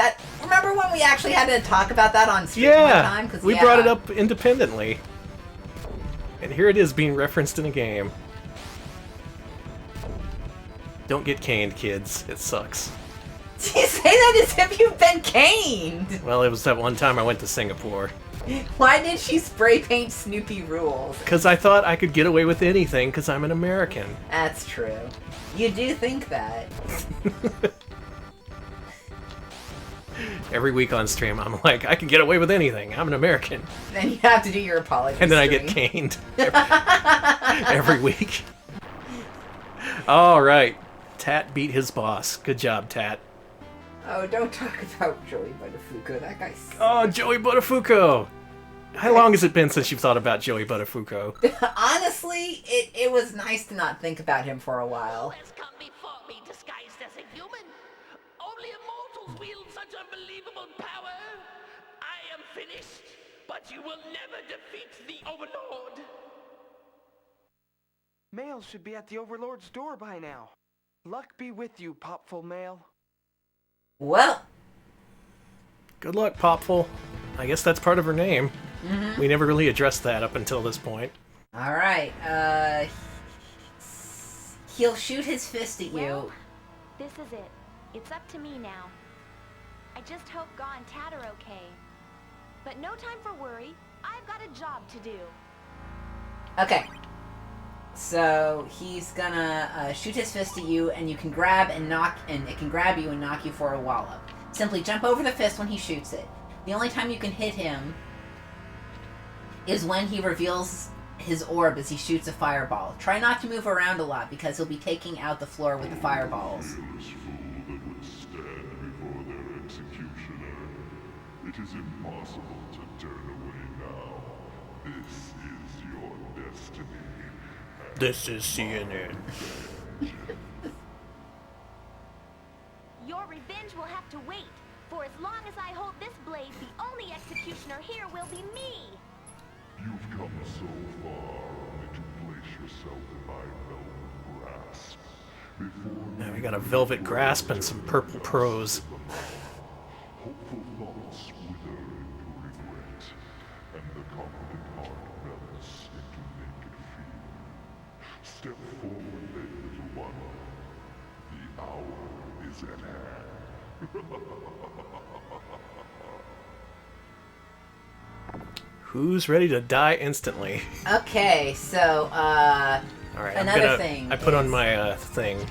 Remember when we actually had to talk about that on stream one time? Yeah, we brought it up independently. And here it is being referenced in a game. Don't get caned, kids. It sucks. You say that as if you've been caned! Well, it was that one time I went to Singapore. Why did she spray paint Snoopy rules? Because I thought I could get away with anything because I'm an American. That's true. You do think that. Every week on stream, I'm like, I can get away with anything. I'm an American. Then you have to do your apology And then I stream. get caned every week. All right. Tat beat his boss. Good job, Tat. Oh, don't talk about Joey Buttafuoco. That guy's... Oh, Joey Buttafuoco! How long has it been since you've thought about Joey Buttafuoco? Honestly, it was nice to not think about him for a while. Who has come before me disguised as a human? Only immortals wield such unbelievable power. I am finished, but you will never defeat the Overlord. Mail should be at the Overlord's door by now. Luck be with you, Popful Mail. Well. Good luck, Popful. I guess that's part of her name. Mm-hmm. We never really addressed that up until this point. Alright, he'll shoot his fist at you. Well, this is it. It's up to me now. I just hope Gaw and Tat are okay. But no time for worry. I've got a job to do. Okay. So he's gonna shoot his fist at you, and you can grab and knock, and it can grab you and knock you for a wallop. Simply jump over the fist when he shoots it. The only time you can hit him is when he reveals his orb as he shoots a fireball. Try not to move around a lot because he'll be taking out the floor with the fireballs. Fearless fool that would stand before their executioner. It is impossible to turn away now. This is your destiny. This is CNN. Your revenge will have to wait. For as long as I hold this blade, the only executioner here will be me. You've come so far only to place yourself in my velvet grasp. Now we got a velvet grasp and some purple prose. Hopeful thoughts wither into regret, and the confident heart melts into naked fear. Step forward, then, little one. The hour is at hand. Who's ready to die instantly? Okay, so, Alright, another thing I put on is- my thing.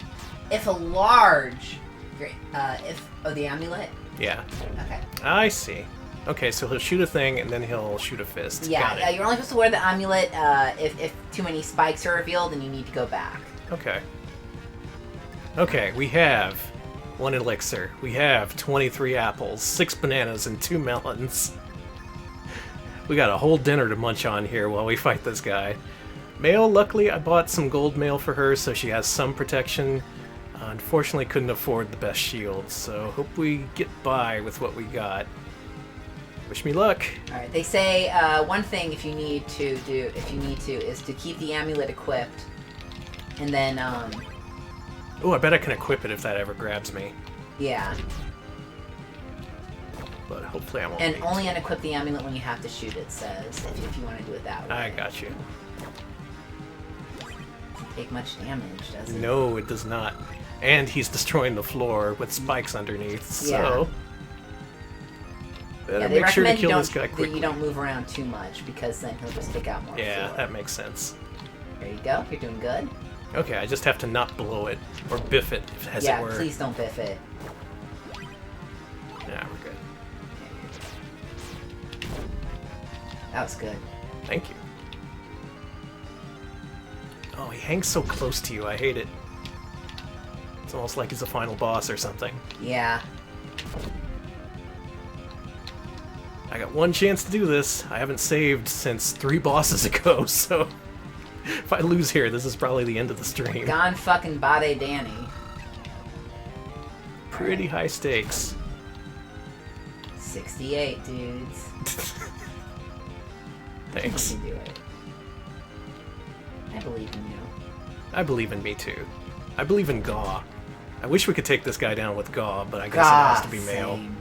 If a large... the amulet? Yeah. Okay. I see. Okay, so he'll shoot a thing and then he'll shoot a fist. Yeah, Got it. you're only supposed to wear the amulet if too many spikes are revealed and you need to go back. Okay. Okay, we have 1 elixir. We have 23 apples, 6 bananas, and 2 melons. We got a whole dinner to munch on here while we fight this guy. Mail, luckily I bought some gold mail for her so she has some protection. Unfortunately couldn't afford the best shield, so hope we get by with what we got. Wish me luck. Alright, they say one thing if you need to is to keep the amulet equipped. And then, Oh, I bet I can equip it if that ever grabs me. yeah. But hopefully I won't. And need only to. unequip the amulet when you have to shoot it, says, if you want to do it that way. I got you. Doesn't take much damage, does it? No, it does not. And he's destroying the floor with spikes underneath, so... Yeah, Better they make sure to recommend kill this guy that quickly. you don't move around too much, because then he'll just take out more Yeah, floor. that makes sense. There you go, you're doing good. Okay, I just have to not blow it, or biff it, as Yeah, it were. please don't biff it. Yeah, we're good. That was good. Thank you. Oh, he hangs so close to you, I hate it. It's almost like he's a final boss or something. Yeah. I got one chance to do this. I haven't saved since 3 bosses ago, so... if I lose here, this is probably the end of the stream. Gone fucking bade Danny. Pretty high stakes. 68, dudes. Thanks. You can do it. I believe in you. I believe in me too. I believe in Gaw. I wish we could take this guy down with Gaw, but I guess it has to be Mail. Same.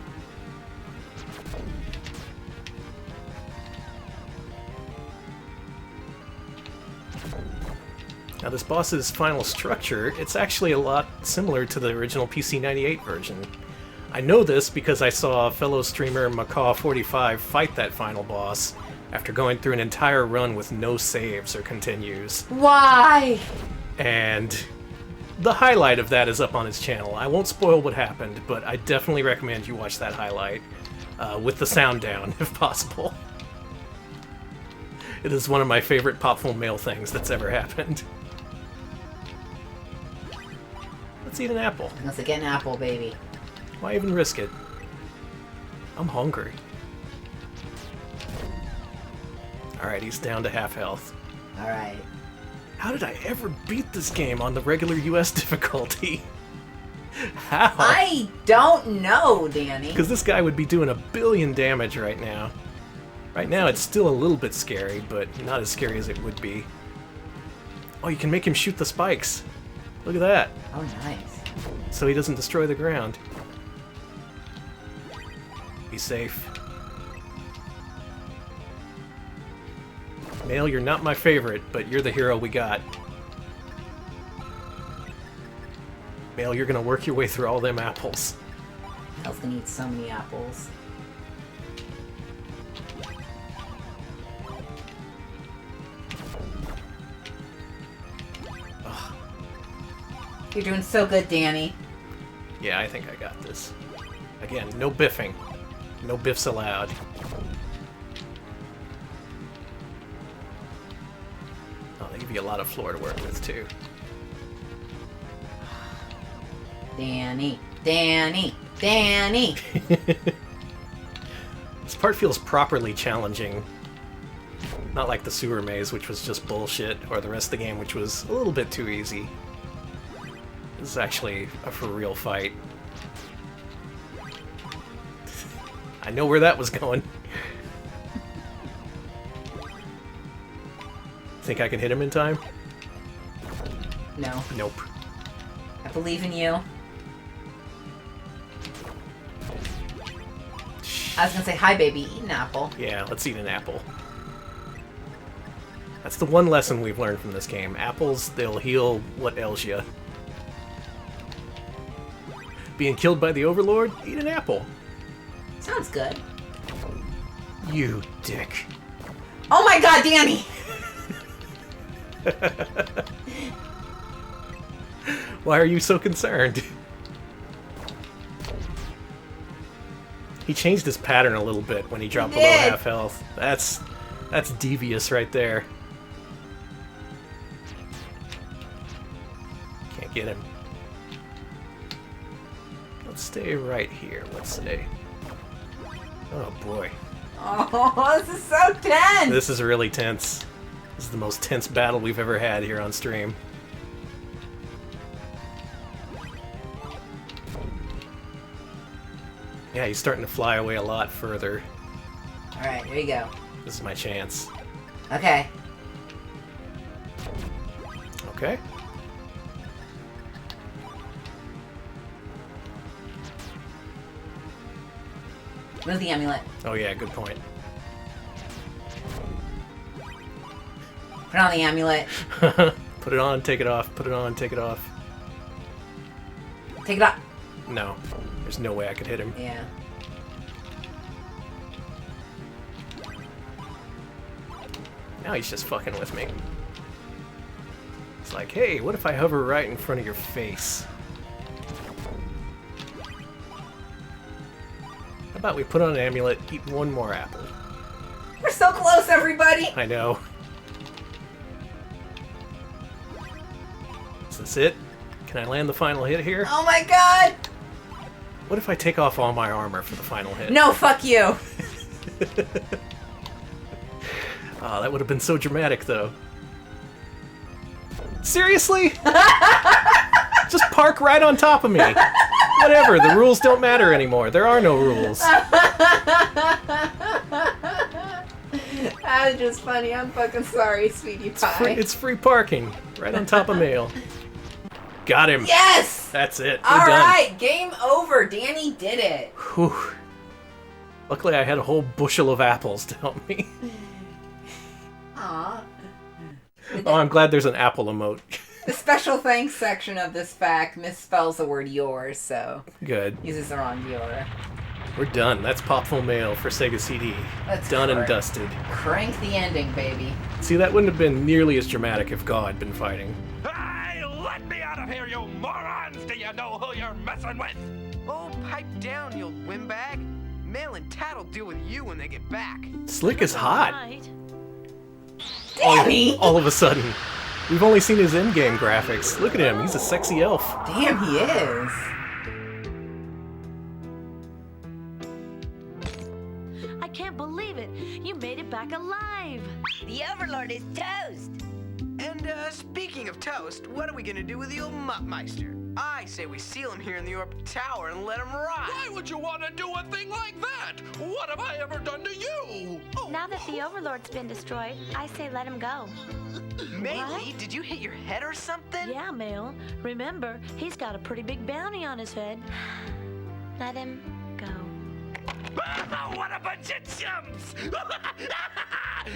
Now this boss's final structure, it's actually a lot similar to the original PC-98 version. I know this because I saw fellow streamer Macaw45 fight that final boss after going through an entire run with no saves or continues. Why? And the highlight of that is up on his channel. I won't spoil what happened, but I definitely recommend you watch that highlight with the sound down, if possible. It is one of my favorite Popful Mail things that's ever happened. Let's eat an apple. Let's get an apple, baby. Why even risk it? I'm hungry. Alright, he's down to half health. Alright. How did I ever beat this game on the regular US difficulty? How? I don't know, Danny. Because this guy would be doing 1 billion damage right now. Right now it's still a little bit scary, but not as scary as it would be. Oh, you can make him shoot the spikes. Look at that. Oh, nice. So he doesn't destroy the ground. Be safe. Mail, you're not my favorite, but you're the hero we got. Mail, you're gonna work your way through all them apples. Mail's gonna eat so many apples. Ugh. You're doing so good, Danny. Yeah, I think I got this. Again, no biffing. No biffs allowed. Oh, they give you a lot of floor to work with, too. Danny. Danny. Danny! This part feels properly challenging. Not like the sewer maze, which was just bullshit, or the rest of the game, which was a little bit too easy. This is actually a for real fight. I know where that was going. Think I can hit him in time? No. Nope. I believe in you. I was gonna say, hi baby, eat an apple. Yeah, let's eat an apple. That's the one lesson we've learned from this game. Apples, they'll heal what ails you. Being killed by the Overlord? Eat an apple. Sounds good. You dick. Oh my god, Danny! Why are you so concerned? He changed his pattern a little bit when he dropped below half health. That's devious right there. Can't get him. Let's stay right here. Let's say. Oh boy. Oh, this is so tense! This is really tense. This is the most tense battle we've ever had here on stream. Yeah, he's starting to fly away a lot further. Alright, here you go. This is my chance. Okay. Okay. Move the amulet. Oh yeah, good point. Put on the amulet. Put it on, take it off. Put it on, take it off. Take it off. No. There's no way I could hit him. Yeah. Now he's just fucking with me. It's like, hey, what if I hover right in front of your face? How about we put on an amulet, eat one more apple? We're so close, everybody! I know. Is this it? Can I land the final hit here? Oh my god! What if I take off all my armor for the final hit? No, fuck you! Oh, that would have been so dramatic, though. Seriously? Just park right on top of me. Whatever, the rules don't matter anymore. There are no rules. That was just funny. I'm fucking sorry, sweetie pie. It's free parking. Right on top of Mail. Got him. Yes! That's it. We're Alright, game over. Danny did it. Whew. Luckily, I had a whole bushel of apples to help me. Aww. Oh, I'm glad there's an apple emote. The special thanks section of this fact misspells the word yours, so... Good. Uses the wrong your. We're done. That's Popful Mail for Sega CD. That's done and correct. dusted. Crank the ending, baby. See, that wouldn't have been nearly as dramatic if Gaw had been fighting. Hey, let me out of here, you morons! Do you know who you're messing with? Oh, pipe down, you windbag. Mail and Tat'll deal with you when they get back. Slick is hot. Danny! All of a sudden. We've only seen his in-game graphics. Look at him, he's a sexy elf. Damn, he is. I can't believe it. You made it back alive. The Overlord is toast. And speaking of toast, what are we gonna do with the old Muttmeister? I say we seal him here in the Orb Tower and let him rot. Why would you want to do a thing like that? What have I ever done to you? Now that the Overlord's been destroyed, I say let him go. Melee, did you hit your head or something? Yeah, Mail. Remember, he's got a pretty big bounty on his head. Let him go. What a bunch of chumps!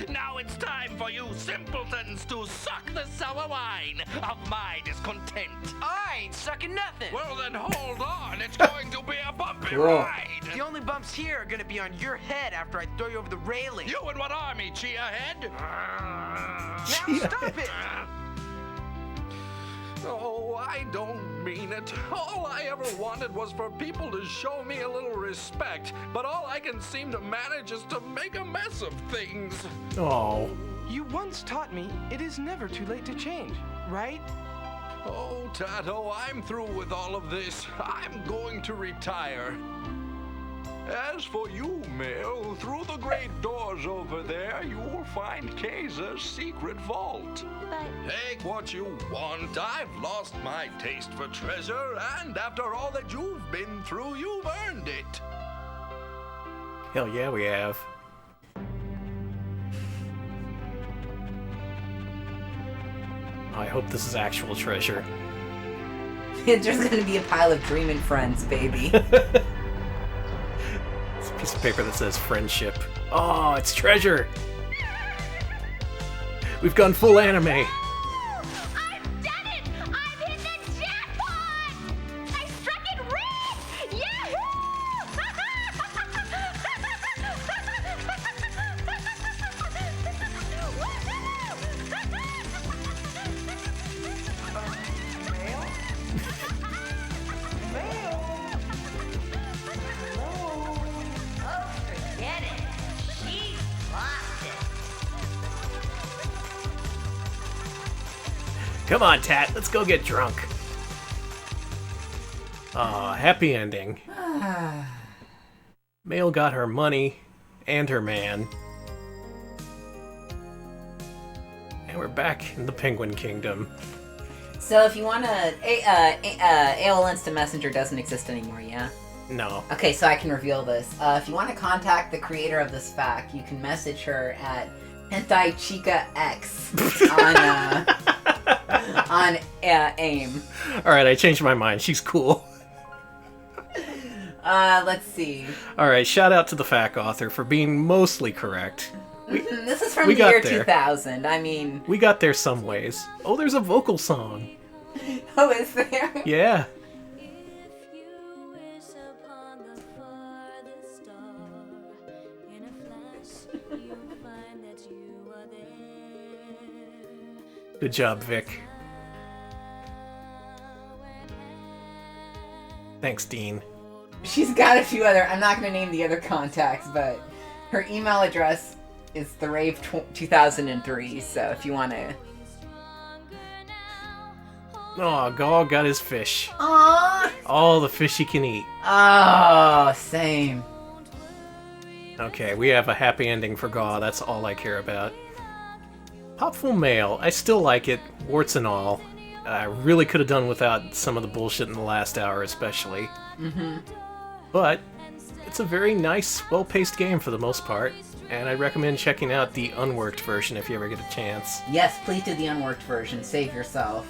Now it's time for you simpletons to suck the sour wine of my discontent. I ain't sucking nothing. Well then hold on, it's going to be a bumpy Cool. ride. The only bumps here are gonna be on your head after I throw you over the railing. You in what army, Chia Head? Now stop it! Oh, I don't mean it. All I ever wanted was for people to show me a little respect, but all I can seem to manage is to make a mess of things. Oh. You once taught me it is never too late to change, right? Oh, Tato, I'm through with all of this. I'm going to retire. As for you, Mel, through the great doors over there, you will find Kaiser's secret vault. But Take what you want. I've lost my taste for treasure, and after all that you've been through, you've earned it. Hell yeah, we have. I hope this is actual treasure. It's just gonna be a pile of dreaming friends, baby. It's a piece of paper that says friendship. Oh, it's treasure! We've gone full anime! I've done it! I've hit the jackpot! I struck it rich! Oh, forget it. She lost it. Come on, Tat, let's go get drunk. Aw, happy ending. Mail got her money and her man. And we're back in the Penguin Kingdom. So if you want to... AOL Instant Messenger doesn't exist anymore, yeah? No. Okay, so I can reveal this. If you want to contact the creator of this fact, you can message her at Hentai Chica X on AIM. Alright, I changed my mind. She's cool. Let's see. Alright, shout out to the fact author for being mostly correct. This is from we the got year there. 2000. I mean... We got there some ways. Oh, there's a vocal song. Oh, is there? Yeah. Good job, Vic. Thanks, Dean. She's got a few other... I'm not going to name the other contacts, but her email address is therave2003, so if you want to... Oh, Gaul got his fish. Aww! All the fish he can eat. Oh, same. Okay, we have a happy ending for Gaul. That's all I care about. Popful Mail. I still like it, warts and all. I really could have done without some of the bullshit in the last hour, especially. Mm-hmm. But it's a very nice, well-paced game for the most part, and I recommend checking out the unworked version if you ever get a chance. Yes, please do the unworked version. Save yourself.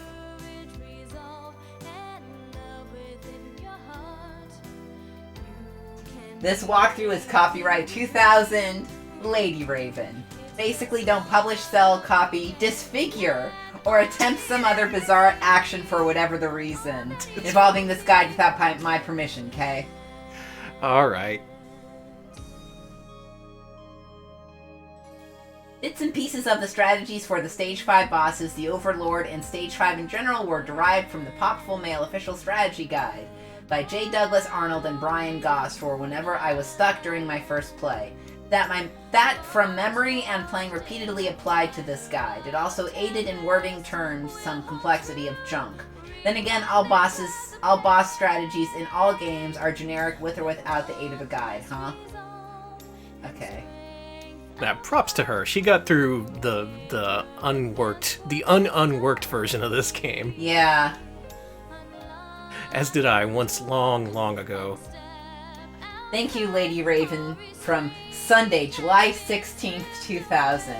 This walkthrough is copyright 2000, Lady Raven. Basically, don't publish, sell, copy, disfigure, or attempt some other bizarre action for whatever the reason, involving this guide without my permission, okay? Alright. Bits and pieces of the strategies for the Stage 5 bosses, the Overlord, and Stage 5 in general were derived from the Popful Mail official strategy guide by J. Douglas Arnold and Brian Goss for whenever I was stuck during my first play. that from memory and playing repeatedly applied to this guide. It also aided in wording terms some complexity of junk. Then again, all boss strategies in all games are generic with or without the aid of a guide, huh? Okay. Now, props to her. She got through the unworked version of this game. Yeah. As did I once long ago. Thank you, Lady Raven, from Sunday, July 16th, 2000.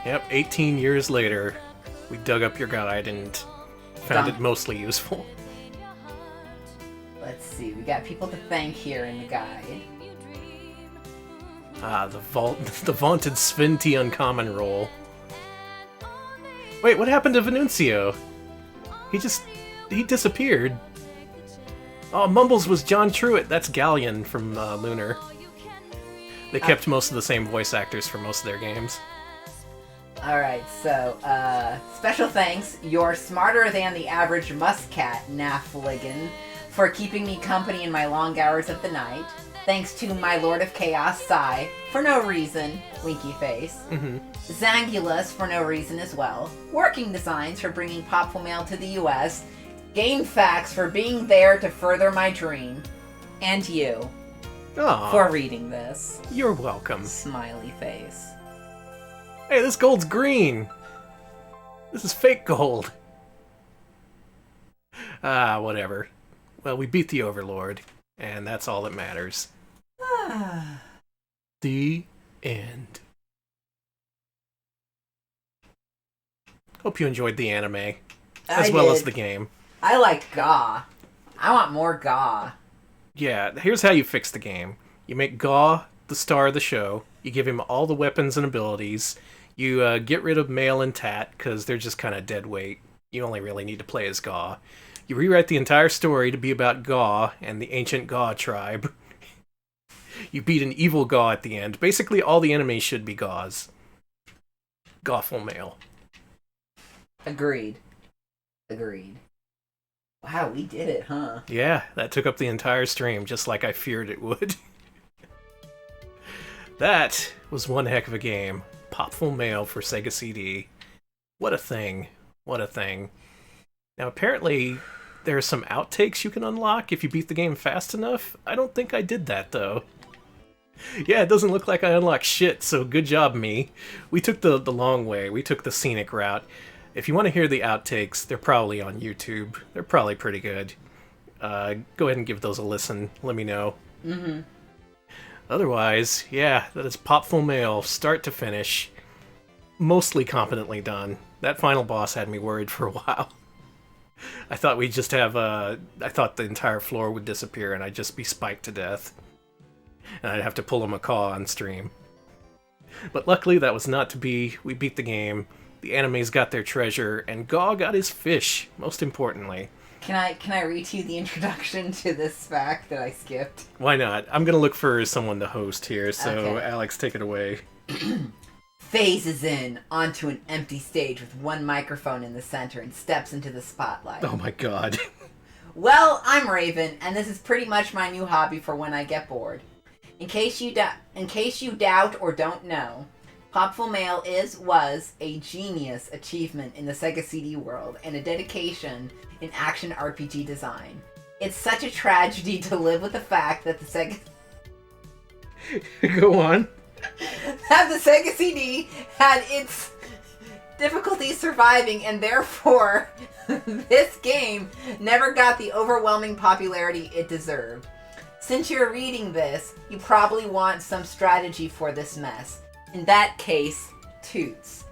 Yep, 18 years later, we dug up your guide and found it mostly useful. Let's see, we got people to thank here in the guide. The vaunted Svinti uncommon roll. Wait, what happened to Venuncio? He disappeared. Oh, Mumbles was John Truitt. That's Galleon from Lunar. They kept most of the same voice actors for most of their games. Alright, so, special thanks. You're smarter than the average muscat, Nafligan, for keeping me company in my long hours of the night. Thanks to my Lord of Chaos, Sai, for no reason, winky face. Zangulus, for no reason as well. Working Designs, for bringing Popful Mail to the US. Game Facts, for being there to further my dream. And you, for reading this. You're welcome. Smiley face. Hey, this gold's green! This is fake gold. Whatever. Well, we beat the Overlord, and that's all that matters. The end. Hope you enjoyed the anime, as well as the game. I like Gaw. I want more Gaw. Yeah, here's how you fix the game. You make Gaw the star of the show. You give him all the weapons and abilities. You get rid of Mail and Tat, because they're just kind of dead weight. You only really need to play as Gaw. You rewrite the entire story to be about Gaw and the ancient Gaw tribe. You beat an evil Gaw at the end. Basically, all the enemies should be Gaws. Gawful Mail. Agreed. Wow, we did it, huh? Yeah, that took up the entire stream, just like I feared it would. That was one heck of a game. Popful Mail for Sega CD. What a thing. What a thing. Now, apparently, there are some outtakes you can unlock if you beat the game fast enough. I don't think I did that, though. Yeah, it doesn't look like I unlocked shit, so good job, me. We took the long way. We took the scenic route. If you want to hear the outtakes, they're probably on YouTube. They're probably pretty good. Go ahead and give those a listen. Let me know. Otherwise, yeah, that is Popful Mail, start to finish. Mostly competently done. That final boss had me worried for a while. I thought we'd just have I thought the entire floor would disappear and I'd just be spiked to death. And I'd have to pull a macaw on stream. But luckily that was not to be. We beat the game. The animes got their treasure, and Gaw got his fish, most importantly. Can I read to you the introduction to this fact that I skipped? Why not? I'm gonna look for someone to host here, so Okay. Alex, take it away. Phases in onto an empty stage with one microphone in the center and steps into the spotlight. Oh my god. Well, I'm Raven, and this is pretty much my new hobby for when I get bored. In case you doubt or don't know, Popful Mail was a genius achievement in the Sega CD world and a dedication in action RPG design. It's such a tragedy to live with the fact that the Sega Go on. that the Sega CD had its difficulties surviving, and therefore this game never got the overwhelming popularity it deserved. Since you're reading this, you probably want some strategy for this mess. In that case, Toots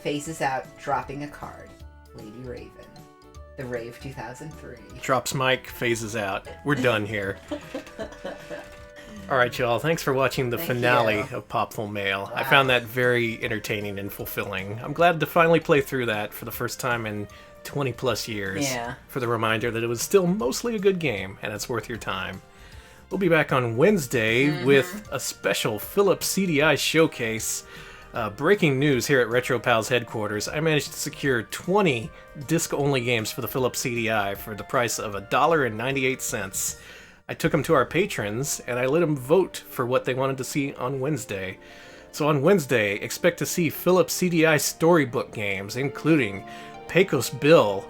faces out, dropping a card. Lady Raven. The Rave 2003. Drops mic, phases out. We're done here. Alright, y'all. Thanks for watching the finale of Popful Mail. I found that very entertaining and fulfilling. I'm glad to finally play through that for the first time in 20 plus years. Yeah. For the reminder that it was still mostly a good game, and it's worth your time. We'll be back on Wednesday with a special Philips CDI showcase. Breaking news here at RetroPal's headquarters. I managed to secure 20 disc-only games for the Philips CDI for the price of $1.98. I took them to our patrons, and I let them vote for what they wanted to see on Wednesday. So on Wednesday, expect to see Philips CDI storybook games, including Pecos Bill,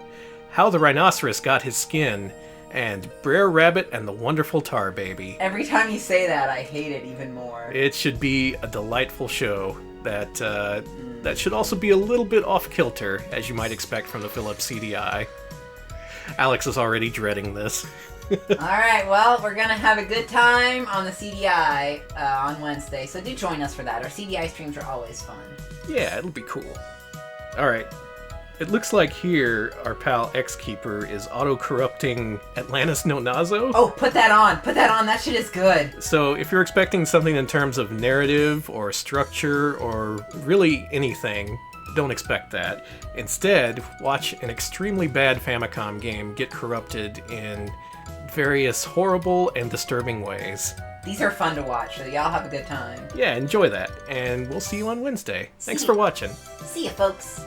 How the Rhinoceros Got His Skin, and Brer Rabbit and the Wonderful Tar Baby. Every time you say that, I hate it even more. It should be a delightful show that should also be a little bit off-kilter, as you might expect from the Philips CDI. Alex is already dreading this. Alright, well, we're gonna have a good time on the CDI on Wednesday, so do join us for that. Our CDI streams are always fun. Yeah, it'll be cool. Alright. It looks like here our pal X-Keeper is auto-corrupting Atlantis No Nazo. Oh, put that on! Put that on! That shit is good! So if you're expecting something in terms of narrative or structure or really anything, don't expect that. Instead, watch an extremely bad Famicom game get corrupted in various horrible and disturbing ways. These are fun to watch, so y'all have a good time. Yeah, enjoy that, and we'll see you on Wednesday. Thanks for watching. See ya, folks.